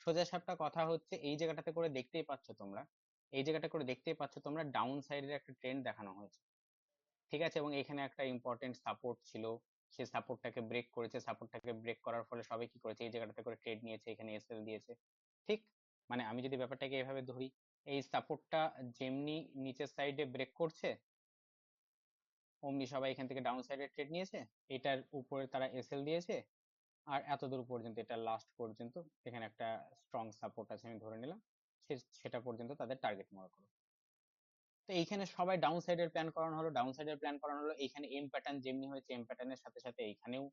সোজা সাপটা কথা হচ্ছে, এই জায়গাটাতে করে দেখতেই পাচ্ছ তোমরা, এই জায়গাটা করে দেখতেই পাচ্ছ তোমরা, ডাউন সাইডের একটা ট্রেন্ড দেখানো হয়েছে, ঠিক আছে? এবং এখানে একটা ইম্পর্টেন্ট সাপোর্ট ছিল, সেই সাপোর্টটাকে ব্রেক করেছে। সাপোর্টটাকে ব্রেক করার ফলে সবাই কি করেছে, এই জায়গাটাতে করে ট্রেড নিয়েছে, এখানে এসএল দিয়েছে, ঠিক? মানে আমি যদি ব্যাপারটাকে এভাবে ধরি, এই সাপোর্টটা যেমনি নিচের সাইডে ব্রেক করছে, অমনি সবাই এখান থেকে ডাউন সাইডে ট্রেড নিয়েছে, এটার উপরে তারা এসএল দিয়েছে, আর এতদূর পর্যন্ত, এটা লাস্ট পর্যন্ত এখানে একটা স্ট্রং সাপোর্ট আছে আমি ধরে নিলাম, সেটা পর্যন্ত তাদের টার্গেট মনে করো। তো এইখানে সবাই ডাউন সাইডের প্ল্যান করানো হলো, ডাউন সাইডের প্ল্যান করানো হলো। এইখানে এম প্যাটার্ন যেমনি হয়েছে, এম প্যাটার্নের সাথে সাথে এইখানেও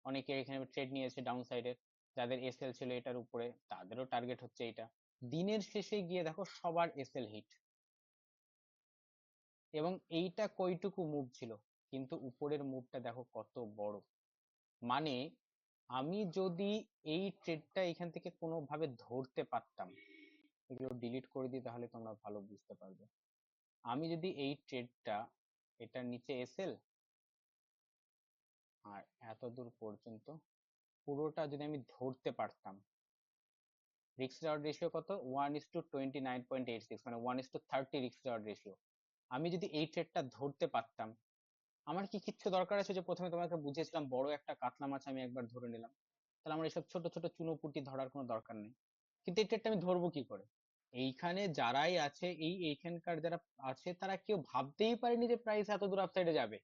অনেকে এখানে ট্রেড নিয়েছে ডাউন সাইডের, যাদের এসএল ছিল এটার উপরে, তাদেরও টার্গেট হচ্ছে এইটা। দিনের শেষে গিয়ে দেখো সবার এসএল হিট, এবং এইটা কইটুকু মুভ ছিল, কিন্তু উপরের মুভটা দেখো কত বড়। মানে আমি যদি এই ট্রেডটা এখান থেকে কোনোভাবে ধরতে পারতাম, এগুলো ডিলিট করে দিই তাহলে তোমরা ভালো বুঝতে পারবে। আমি যদি এই ট্রেডটা, এটা নিচে এসএল, আর এত দূর পর্যন্ত পুরোটা যদি আমি ধরতে পারতাম, রিস্ক রিওয়ার্ড রেশিও কত? 1:29.86, মানে 1:30 রিস্ক রিওয়ার্ড রেশিও। আমি যদি এই ট্রেডটা ধরতে পারতাম, আমার কি কিচ্ছু দরকার আছে? যে প্রথমে তোমাকে বুঝিয়েছিলাম, বড় একটা কাতলা মাছ আমি একবার ধরে নিলাম, তাহলে আমার এসব ছোট ছোট চুনোপুটি ধরার কোনো দরকার নেই। কিন্তু এই ট্রেডটা আমি ধরবো কি করে? এইখানে যারাই আছে, এইখানকার যারা আছে, তারা কেউ ভাবতেই পারেনি যে প্রাইস এত দূর আপসাইডে যাবে।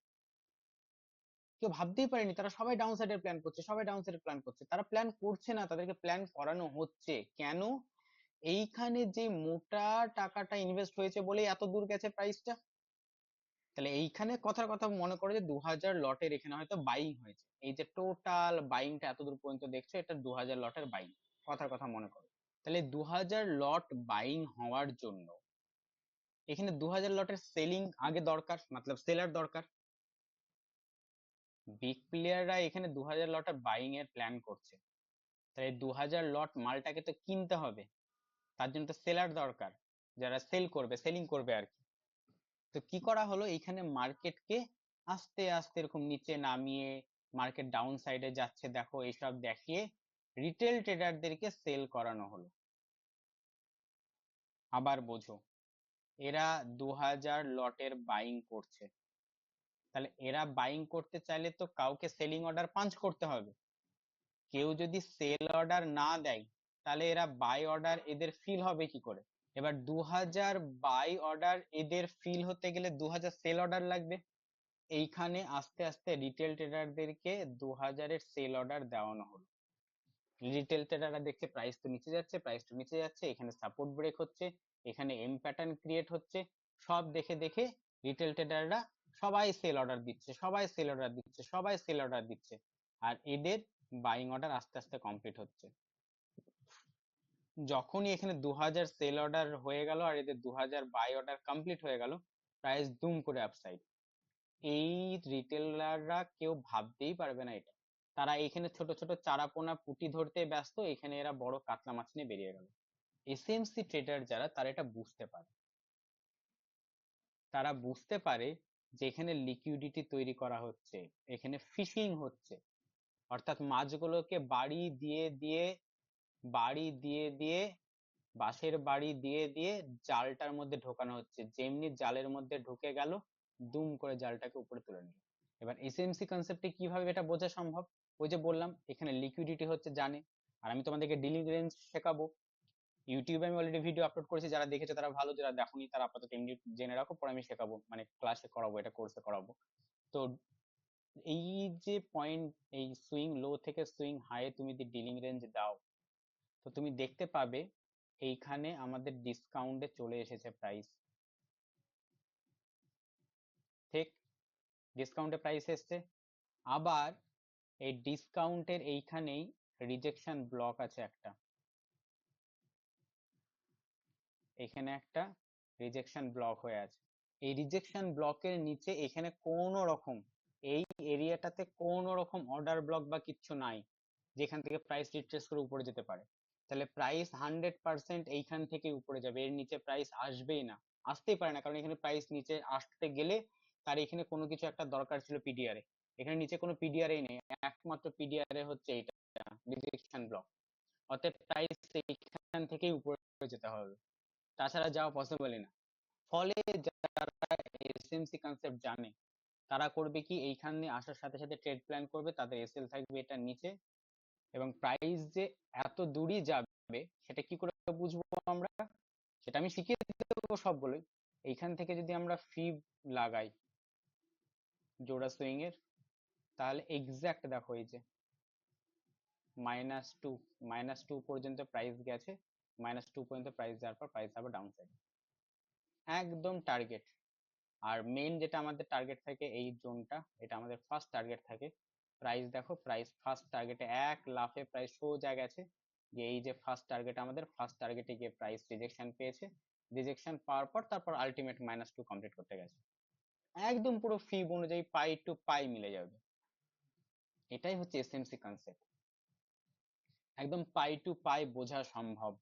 কেউ ভাবতেই পারেনি, তারা সবাই ডাউন সাইডের প্ল্যান করছে, সবাই ডাউন সাইডের প্ল্যান করছে। তারা প্ল্যান করছে না, তাদেরকে প্ল্যান করানো হচ্ছে। কেন? এইখানে যে মোটা টাকাটা ইনভেস্ট হয়েছে বলেই এত দূর গেছে প্রাইসটা। তাহলে এইখানে কথার কথা মনে করো যে 2000 লটের এখানে হয়তো বাইং হয়েছে, এই যে টোটাল বাইংটা এত দূর পর্যন্ত দেখছো, এটা 2000 লটের বাইং, কথার কথা মনে করো। তাহলে 2000 লট বাইং হওয়ার জন্য এখানে 2000 লটের সেলিং আগে দরকার, মতলব সেলার দরকার। বিগ প্লেয়াররা এখানে 2000 লটের বাইং এর প্ল্যান করছে, তাহলে 2000 লট মালটাকে তো কিনতে হবে, তার জন্য তো সেলার দরকার, যারা সেল করবে, সেলিং করবে আর কি। তো কি করা হলো, এইখানে মার্কেটকে আস্তে আস্তে এরকম নিচে নামিয়ে, মার্কেট ডাউন সাইডে যাচ্ছে দেখো, এইসব দেখিয়ে রিটেল ট্রেডারদেরকে সেল করানো হলো। আবার বোঝো, এরা 2000 লটের বাইং করছে, তাহলে এরা বাইং করতে চাইলে তো কাউকে সেলিং অর্ডার পাঞ্চ করতে হবে। কেউ যদি সেল অর্ডার না দেয় তাহলে এরা বাই অর্ডার এদের ফিল হবে কি করে? এবার 2000 বাই অর্ডার এদের ফিল হতে গেলে 2000 সেল অর্ডার লাগবে। এইখানে আস্তে আস্তে রিটেল ট্রেডারদেরকে 2000-এর সেল অর্ডার দেওয়ানো হলো। রিটেল ট্রেডাররা দেখছে প্রাইস তো নিচে যাচ্ছে, প্রাইস তো নিচে যাচ্ছে, এখানে সাপোর্ট ব্রেক হচ্ছে, এখানে এম প্যাটার্ন ক্রিয়েট হচ্ছে, সব দেখে দেখে রিটেল ট্রেডাররা সবাই সেল অর্ডার দিচ্ছে, সবাই সেল অর্ডার দিচ্ছে, সবাই সেল অর্ডার দিচ্ছে, আর এদের বাইং অর্ডার আস্তে আস্তে কমপ্লিট হচ্ছে। যখনই এখানে 2000 সেল অর্ডার হয়ে গেল আর এদের 2000 বাই অর্ডার কমপ্লিট হয়ে গেল, প্রাইস দুম করে আপসাইড। এই রিটেলাররা কেউ ভাবতেই পারবে না এটা। তারা এখানে ছোট ছোট চারাপোনা পুঁটি ধরতে ব্যস্ত, এখানে এরা বড় কাতলা মাছ নিয়ে বেরিয়ে গেল। এসএমসি ট্রেডার যারা, তারা এটা বুঝতে পারে, তারা বুঝতে পারে যে এখানে লিকুইডিটি তৈরি করা হচ্ছে, এখানে ফিশিং হচ্ছে, অর্থাৎ মাছগুলোকে বাড়ি দিয়ে দিয়ে বাড়ি দিয়ে দিয়ে বাঁশের বাড়ি দিয়ে দিয়ে জালটার মধ্যে ঢোকানো হচ্ছে, যেমনি জালের মধ্যে ঢুকে গেল দুম করে জালটাকে উপরে তুলে নিল। এবার এসএমসি কনসেপ্টে কিভাবে এটা বোঝা সম্ভব? ওই যে বললাম এখানে লিকুইডিটি হচ্ছে জানে, আর আমি তোমাদেরকে ডিলিং রেঞ্জ শেখাবো। ইউটিউবে আমি অলরেডি ভিডিও আপলোড করেছি, যারা দেখেছে তারা ভালো, যারা দেখোনি তারা আপাতত এমনি জেনে রাখো, পরে আমি শেখাবো, মানে ক্লাসে করাবো, এটা কোর্সে করাবো। তো এই যে পয়েন্ট, এই সুইং লো থেকে সুইং হাই তুমি যদি ডিলিং রেঞ্জ দাও, তো তুমি দেখতে পাবে এইখানে আমাদের ডিসকাউন্টে চলে এসেছে প্রাইস, ঠিক ডিসকাউন্টে প্রাইস এসছে। আবার এই ডিসকাউন্টের এইখানেই রিজেকশন ব্লক আছে একটা, এখানে একটা রিজেকশন ব্লক হয়ে আছে। এই রিজেকশন ব্লকের নিচে এখানে কোনো রকম, এই এরিয়াটাতে কোনো রকম অর্ডার ব্লক বা কিচ্ছু নাই যেখান থেকে প্রাইস রিট্রেস করে উপরে যেতে পারে। তাহলে প্রাইস 100% এইখান থেকে উপরে যাবে, এর নিচে প্রাইস আসবেই না, আসতেই পারে না, কারণ এখানে প্রাইস নিচে আসতে গেলে তার এখানে কোনো কিছু একটা দরকার ছিল পিডিআর এ, এখানে নিচে কোনো পিডিআর নেই, একমাত্র পিডিআর এ হচ্ছে এইটা, রিজেকশন ব্লক। অতএব প্রাইস এইখান থেকেই উপরে যেতে হবে, তাছাড়া যাওয়া পসিবলই না। ফলে যারা এসএমসি কনসেপ্ট জানে তারা করবে কি, এইখানে আসার সাথে সাথে ট্রেড প্ল্যান করবে, তাদের এসএল থাকবে এটার নিচে, এবং প্রাইস যে এত দূরই যাবে সেটা কি করে বুঝবো আমরা? সেটা আমি শিখিয়ে দেবো সবগুলোই। এইখান থেকে যদি আমরা ফি লাগাই জোড়া সুইং এর, তাহলে এক্সাক্ট দেখো এই যে -2, -2 পর্যন্ত প্রাইস গেছে, -2 পর্যন্ত প্রাইস যাওয়ার পর প্রাইস আবার ডাউন সাইড, একদম টার্গেট। আর মেইন যেটা আমাদের টার্গেট থাকে এই জোনটা, এটা আমাদের ফার্স্ট টার্গেট থাকে। প্রাইস দেখো, প্রাইস ফার্স্ট টার্গেটে এক লাফে প্রাইস সোজা গেছে, যে এই যে ফার্স্ট টার্গেট, আমাদের ফার্স্ট টার্গেটে গিয়ে প্রাইস রিজেকশন পেয়েছে, রিজেকশন পাওয়ার পর তারপর আলটিমেট -2 কমপ্লিট করতে গেছে, একদম পুরো ফিব অনুযায়ী পাই টু পাই মিলে যাবে। এটাই হচ্ছে এসএমসি কনসেপ্ট, একদম পাই টু পাই বোঝা সম্ভব,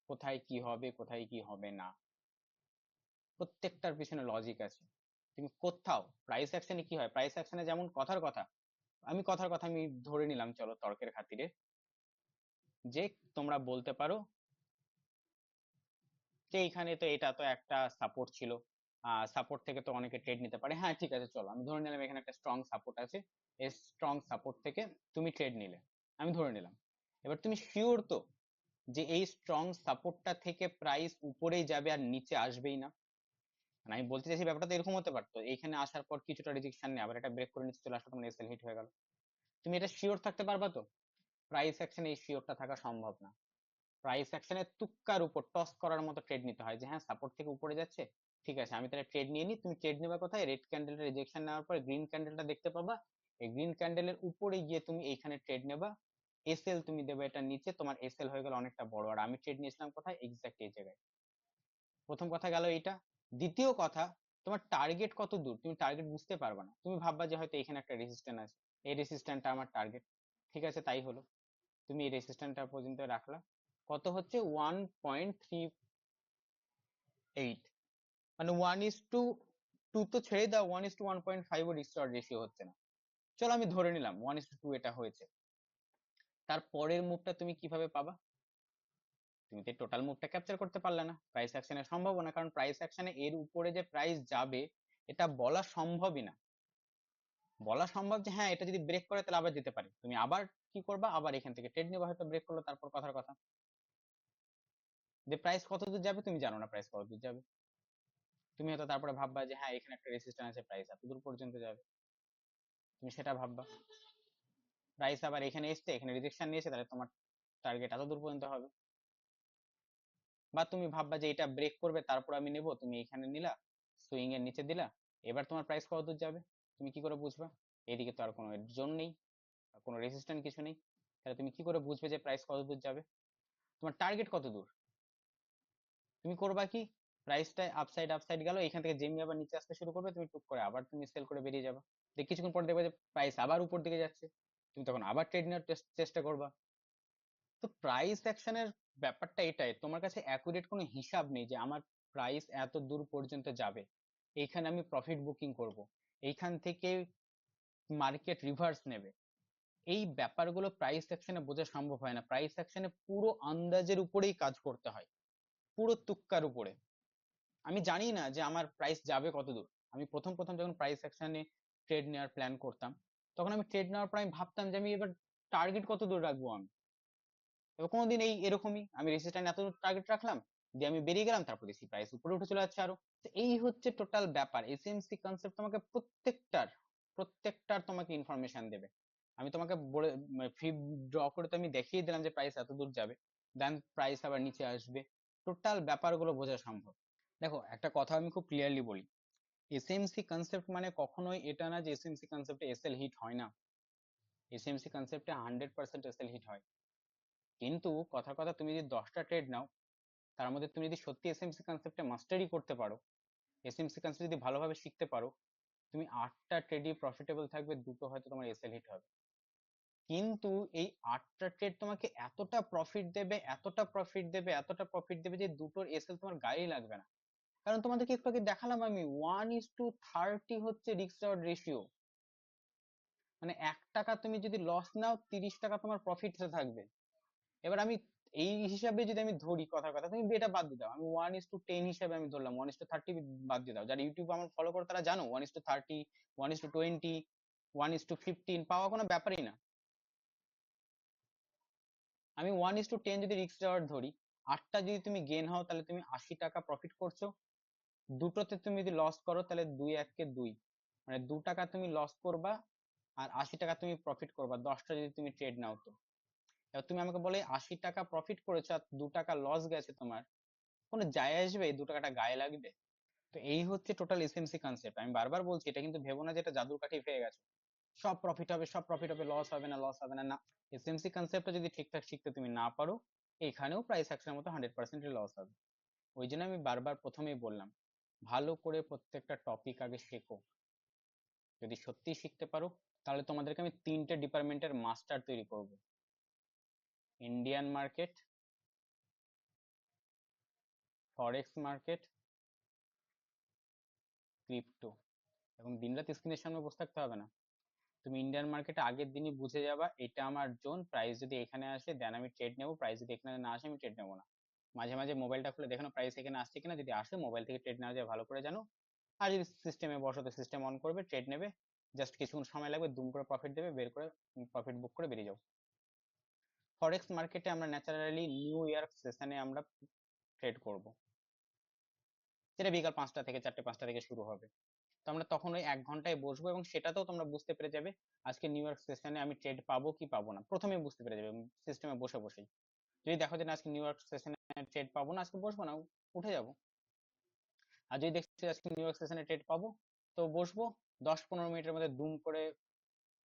কোথায় কি হবে কোথায় কি হবে না, প্রত্যেকটার পিছনে লজিক আছে। তুমি কোথাও প্রাইস অ্যাকশনে কি হয়, প্রাইস অ্যাকশনে যেমন কথার কথা, আমি ধরে নিলাম চলো তর্কের খাতিরে, যে তোমরা বলতে পারো যে এইখানে তো এটা তো একটা সাপোর্ট ছিল, সাপোর্ট থেকে তো অনেকে ট্রেড নিতে পারে, হ্যাঁ ঠিক আছে চলো আমি ধরে নিলাম এখানে একটা স্ট্রং সাপোর্ট আছে, এই স্ট্রং সাপোর্ট থেকে তুমি ট্রেড নিলে, আমি ধরে নিলাম। এবার তুমি শিওর তো যে এই স্ট্রং সাপোর্টটা থেকে প্রাইস উপরেই যাবে আর নিচে আসবেই না? মানে আমি বলতে চাইছি ব্যাপারটা তো এরকম হতে পারতো, এইখানে আসার পর কিছুটা রিজেকশন নেই, আবার এটা ব্রেক করে নিচে চলে আসলো, তোমার এসএল হিট হয়ে গেল, তুমি এটা শিওর থাকতে পারবা তো? প্রাইস অ্যাকশনে এই শিওরটা থাকা সম্ভব না। প্রাইস অ্যাকশনে তুক্কার উপর টস করার মতো ট্রেড নিতে হয়, যে হ্যাঁ সাপোর্ট থেকে উপরে যাচ্ছে, ঠিক আছে আমি তাহলে ট্রেড নিয়ে নিই। তুমি ট্রেড নেবে কোথায়? রেড ক্যান্ডেলটা রিজেকশন নেওয়ার পর গ্রিন ক্যান্ডেলটা দেখতে পাবা, এই গ্রিন ক্যান্ডেলের উপরে গিয়ে তুমি এইখানে ট্রেড নেবা, এসএল তুমি দেবে এটা নিচে, তোমার এসএল হয়ে গেল অনেকটা বড়, আর আমি ট্রেড নিয়েছিলাম কোথায়? এক্সাক্ট এই জায়গায়। প্রথম কথা গেল এইটা। দ্বিতীয় কথা, তোমার টার্গেট কত দূর তুমি টার্গেট বুঝতে পারবে না, তুমি ভাববা যে হয়তো এখানে একটা রেজিস্ট্যান্স আছে, এই রেজিস্ট্যান্সটা আমার টার্গেট, ঠিক আছে তাই হলো, তুমি এই রেজিস্ট্যান্সটা পর্যন্ত রাখলা, কত হচ্ছে 1.38, মানে 1:2 তো ছেড়ে দাও, 1:1.5 ও রিস্টার্ট রেশিও হচ্ছে না, চলো আমি ধরে নিলাম 1:2 এটা হয়েছে, তার পরের মুভটা তুমি কিভাবে পাবা? তুমি তো টোটাল মুভটা ক্যাপচার করতে পারলে না, প্রাইস অ্যাকশনে সম্ভব না, কারণ প্রাইস অ্যাকশনে এর উপরে যে প্রাইস যাবে এটা বলা সম্ভবই না। বলা সম্ভব যে হ্যাঁ এটা যদি ব্রেক করে তাহলে আবার যেতে পারে, তুমি আবার কি করবা, আবার এখান থেকে ট্রেড নেবা, হয়তো ব্রেক করলো, তারপর কথার কথা যে প্রাইস কত দূর যাবে তুমি জানো না, প্রাইস কত দূর যাবে। তুমি হয়তো তারপরে ভাববা যে হ্যাঁ এখানে একটা রেজিস্ট্যান্স আছে, প্রাইস এত দূর পর্যন্ত যাবে, তুমি সেটা ভাববা। প্রাইস আবার এখানে এসছে, এখানে রিজেকশন নিয়েছে, তাহলে তোমার টার্গেট এত দূর পর্যন্ত হবে। বা তুমি ভাববা যে এটা ব্রেক করবে তারপর আমি নেব, তুমি এখানে নিলা, সুইং এর নিচে দিলা, এবার তোমার প্রাইস কত দূর যাবে তুমি কি করে বুঝবা? এদিকে তো আর কোনো জোন নেই, কোনো রেজিস্ট্যান্স কিছু নেই, তাহলে তুমি কি করে বুঝবে যে প্রাইস কত দূর যাবে? তোমার টার্গেট কত দূর? তুমি করবা কি, প্রাইসটা আপসাইড আপসাইড গেল, এখান থেকে যেমনি আবার নিচে আসতে শুরু করবে, তুমি টুক করে আবার তুমি সেল করে বেরিয়ে যাবে। কিছুক্ষণ পর দেখবে যে প্রাইস আবার উপর দিকে যাচ্ছে, তুমি তখন আবার ট্রেড নেওয়ার চেষ্টা করবা। তো প্রাইস অ্যাকশনের ব্যাপারটা এটাই, তোমার কাছে অ্যাকুরেট কোনো হিসাব নেই যে আমার প্রাইস এত দূর পর্যন্ত যাবে, এইখানে আমি প্রফিট বুকিং করব, এইখান থেকে মার্কেট রিভার্স নেবে। এই ব্যাপারগুলো প্রাইস অ্যাকশনে বোঝা সম্ভব হয় না। প্রাইস অ্যাকশনে পুরো আন্দাজের উপরেই কাজ করতে হয়, পুরো তুক্কার উপরে। আমি জানি না যে আমার প্রাইস যাবে কত দূর। আমি প্রথম প্রথম যখন প্রাইস অ্যাকশনে ট্রেড নেওয়ার প্ল্যান করতাম, তখন আমি ট্রেড নেওয়ার পর আমি ভাবতাম যে আমি এবার টার্গেট কত দূর রাখবো আমি। এবার কোনোদিন এই এরকমই আমি রেজিস্ট্যান্স এত টার্গেট রাখলাম, দিয়ে আমি বেরিয়ে গেলাম, তারপর দেখি প্রাইস উপরে উঠে চলে যাচ্ছে আরো। তো এই হচ্ছে টোটাল ব্যাপার। এসএমসি কনসেপ্ট তোমাকে প্রত্যেকটার তোমাকে ইনফরমেশন দেবে। আমি তোমাকে বলে ফি ড্র করে তো আমি দেখিয়ে দিলাম যে প্রাইস এত দূর যাবে, দেন প্রাইস আবার নিচে আসবে, টোটাল ব্যাপারগুলো বোঝা সম্ভব। দেখো একটা কথা আমি খুব ক্লিয়ারলি বলি, এসএমসি কনসেপ্ট মানে কখনোই এটা না যে এসএমসি কনসেপ্টে এসএল হিট হয় না। এসএমসি কনসেপ্টে 100% এসএল হিট হয়। কিন্তু কথা কথা তুমি যদি 10টা ট্রেড নাও, তার মধ্যে তুমি যদি সত্যি এসএমসি কনসেপ্টে মাস্টারি করতে পারো, এসএমসি কনসেপ্ট যদি ভালোভাবে শিখতে পারো, তুমি 8টা ট্রেডই প্রফিটেবল থাকবে, দুটো হয়তো তোমার এসএল হিট হবে। কিন্তু এই 8টা ট্রেড তোমাকে এতটা প্রফিট দেবে, এতটা প্রফিট দেবে, এতটা প্রফিট দেবে যে দুটোর এসএল তোমার গায়েই লাগবে না। কারণ তোমাদেরকে একটু আগে দেখালাম আমি, 1:30 হচ্ছে রিস্ক রিওয়ার্ড রেশিও। মানে 1 টাকা তুমি যদি লস নাও, 30 টাকা তোমার প্রফিটে থাকবে। এবার আমি এই হিসাবে যদি আমি ধরি, কথা কথা তুমি এটা বাদ দিয়ে দাও, আমি 1:10 হিসাবে আমি ধরলাম, 1:30 বাদ দিয়ে দাও। যারা ইউটিউব আমার ফলো করে তারা জানো 1:30, 1:20, 1:15 পাওয়া কোনো ব্যাপারই না। আমি 1:10 যদি রিস্ক রিওয়ার্ড ধরি, 8টা যদি তুমি গেন হও তাহলে তুমি 80 টাকা প্রফিট করছো। দুটোতে তুমি যদি লস করো তাহলে 2 × 1 = 2, মানে 2 টাকা তুমি লস করবা আর 80 টাকা তুমি প্রফিট করবা, 10টা যদি তুমি ট্রেড নাও। তো এবার তুমি আমাকে বলে 80 টাকা প্রফিট করেছো আর 2 টাকা লস গেছে, তোমার কোনো যায় আসবে? এই 2 টাকাটা গায়ে লাগবে? তো এই হচ্ছে টোটাল এসএমসি কনসেপ্ট। আমি বারবার বলছি, এটা কিন্তু ভেবো না যে এটা জাদুর কাঠি পেয়ে গেছো, সব প্রফিট হবে, সব প্রফিট হবে, লস হবে না, লস হবে না, না। এসএমসি কনসেপ্টটা যদি ঠিকঠাক শিখতে তুমি না পারো, এখানেও প্রাইস অ্যাকশনের মতো 100% লস হবে। ওই জন্য আমি বারবার প্রথমেই বললাম, ভালো করে প্রত্যেকটা টপিক আগে শেখো। যদি সত্যি শিখতে পারো, তাহলে তোমাদেরকে আমি 3টে ডিপার্টমেন্টের মাস্টার তৈরি করব: ইন্ডিয়ান মার্কেট, ফরেক্স মার্কেট, ক্রিপ্টো। এবং দিনরাত স্ক্রিনের সামনে বসে থাকতে হবে না, তুমি ইন্ডিয়ান মার্কেটে আগের দিনই বুঝে যাবা এটা আমার জোন, প্রাইস যদি এখানে আসে দেন আমি ট্রেড নেবো, প্রাইস যদি এখানে না আসে আমি ট্রেড নেবো না। মাঝে মাঝে মোবাইলটা খুলে দেখো প্রাইস এখানে আসছে কিনা, যদি আসে মোবাইল থেকে ট্রেড নেওয়া যায় ভালো করে জানো। আর যদি সিস্টেমে বসো তো সিস্টেম অন করবে, ট্রেড নেবে, জাস্ট কিছুক্ষণ সময় লাগবে, দুম করে প্রফিট দেবে, বের করে প্রফিট বুক করে বেরিয়ে যাও। ফরেক্স মার্কেটে আমরা ন্যাচারালি নিউ ইয়ার সেশনে আমরা ট্রেড করব, যেটা বিকাল 5টা থেকে 4টে 5টা থেকে শুরু হবে। তো আমরা তখন ওই 1 ঘন্টায় বসবো, এবং সেটাতেও তোমরা বুঝতে পেরে যাবে আজকে নিউ ইয়র্ক সেশনে আমি ট্রেড পাবো কি পাবো না, প্রথমেই বুঝতে পেরে যাবে সিস্টেমে বসে বসেই। যদি দেখো যে না আজকে নিউ ইয়র্ক সেশনে ট্রেড পাবো না, আজকে বসবো না, উঠে যাবো। আর যদি দেখছি আজকে নিউ ইয়র্ক সেশনে ট্রেড পাবো, তো বসবো, 10-15 মিনিটের মধ্যে দুম করে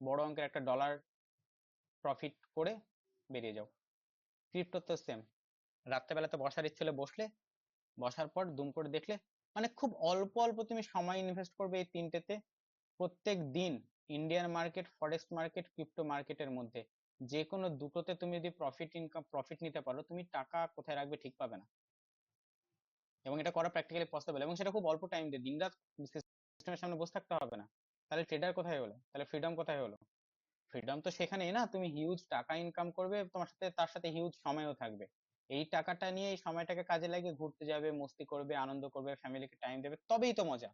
বড় অঙ্কের একটা ডলার প্রফিট করে বেরিয়ে যাও। ক্রিপ্টো তো সেম, রাত্রেবেলাতে বসার ইচ্ছে হলে বসলে, বসার পর দুম করে দেখলে, মানে খুব অল্প অল্প তুমি সময় ইনভেস্ট করবে এই তিনটেতে। প্রত্যেক দিন ইন্ডিয়ান মার্কেট, ফরেক্স মার্কেট, ক্রিপ্টো মার্কেটের মধ্যে যে কোনো দুটোতে তুমি যদি প্রফিট নিতে পারো, তুমি টাকা কোথায় রাখবে ঠিক পাবে না। এবং এটা করা প্র্যাকটিক্যালি পসিবল, এবং সেটা খুব অল্প টাইম দিয়ে, দিনরাত সিস্টেমের সামনে বসে থাকতে হবে না। তাহলে ট্রেডার কোথায় হলো, তাহলে ফ্রিডম কোথায় হলো? ফ্রিডম তো সেখানেই না, তুমি হিউজ টাকা ইনকাম করবে, তোমার সাথে তার সাথে হিউজ সময়ও থাকবে। এই টাকাটা নিয়ে এই সময়টাকে কাজে লাগিয়ে ঘুরতে যাবে, মস্তি করবে, আনন্দ করবে, ফ্যামিলিকে টাইম দেবে, তবেই তো মজা।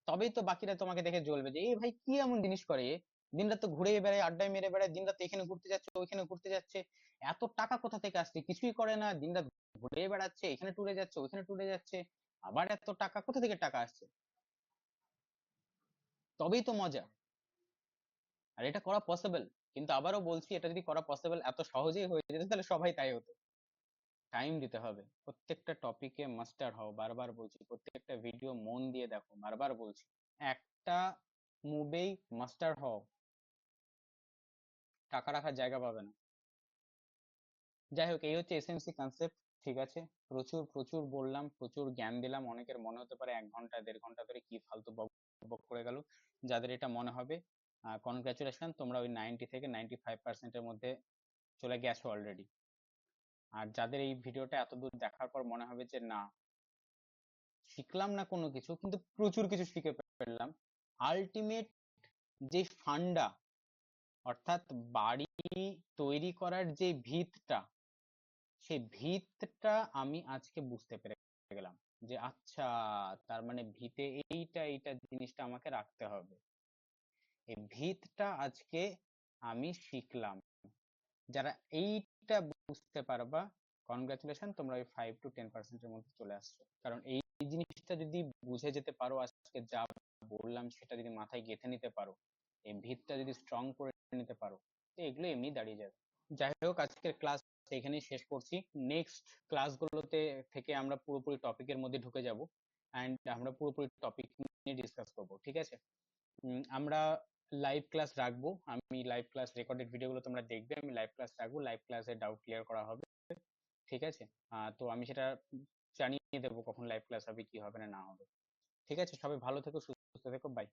তবেই তো বাকিরা তোমাকে দেখে জ্বলবে যে এই ভাই কি এমন জিনিস করে এ, দিনরাত তো ঘুরে বেড়ায়, আড্ডায় মেরে বেড়ায়, দিনরাত এখানে ঘুরতে যাচ্ছে ওইখানে ঘুরতে যাচ্ছে, এত টাকা কোথা থেকে আসছে, কিছুই করে না, দিনরাত ঘুরে বেড়াচ্ছে, এখানে ট্যুরে যাচ্ছে ওইখানে ট্যুরে যাচ্ছে, আবার এত টাকা কোথা থেকে টাকা আসছে, তবেই তো মজা। আর এটা করা পসিবল, কিন্তু আবারও বলছি, এটা যদি করা পসিবল এত সহজেই হয়ে যেত তাহলে সবাই তাই হতো। টাইম দিতে হবে, প্রত্যেকটা টপিকে মাস্টার হও, বারবার বলছি, প্রত্যেকটা ভিডিও মন দিয়ে দেখো, বারবার বলছি, একটা মুভেই মাস্টার হও, টাকা রাখার জায়গা পাবে না। যাই হোক, এই হচ্ছে এসএমসি কনসেপ্ট। ঠিক আছে, প্রচুর প্রচুর বললাম, প্রচুর জ্ঞান দিলাম, অনেকের মনে হতে পারে 1 ঘন্টা 1.5 ঘন্টা ধরে কি ফালতু বক বক করে গেল। যাদের এটা মনে হবে, কনগ্রাচুলেশন, তোমরা ওই 90 থেকে 95% মধ্যে চলে গেছো অলরেডি। আর যাদের এই ভিডিওটা এতদূর দেখার পর মনে হবে যে না, শিখলাম না কোনো কিছু, কিন্তু প্রচুর কিছু শিখে ফেললাম, আলটিমেট যে ফান্ডা, অর্থাৎ বাড়ি তৈরি করার যে ভিতটা, সেই ভিতটা আমি আজকে বুঝতে পেরে গেলাম যে আচ্ছা, তার মানে ভিতে এইটা এইটা জিনিসটা আমাকে রাখতে হবে, এই ভিতটা আজকে আমি শিখলাম। যারা এইটা বুঝতে পারবা, কনগ্রাচুলেশন, তোমরা ওই 5 to 10%-এর মধ্যে চলে আসছো। কারণ এই জিনিসটা যদি বুঝে যেতে পারো, আজকে যা বললাম সেটা যদি মাথায় গেঁথে নিতে পারো, এই ভিতটা যদি স্ট্রং করে নিতে পারো, তো এগুলো এমনি দাঁড়িয়ে যাবে। যাই হোক, আজকের ক্লাস এখানেই শেষ করছি। নেক্সট ক্লাসগুলোতে থেকে আমরা পুরোপুরি টপিকের মধ্যে ঢুকে যাব, অ্যান্ড আমরা পুরোপুরি টপিক নিয়ে ডিসকাস করব, ঠিক আছে? আমরা লাইভ ক্লাস রাখবো, আমি লাইভ ক্লাস রেকর্ডেড ভিডিওগুলো তোমরা দেখবে, আমি লাইভ ক্লাস রাখবো, লাইভ ক্লাসে ডাউট ক্লিয়ার করা হবে, ঠিক আছে? তো আমি সেটা জানিয়ে দেবো কখন লাইভ ক্লাস হবে, কি হবে না না হবে। ঠিক আছে, সবাই ভালো থেকো, সুস্থ থেকো, বাই।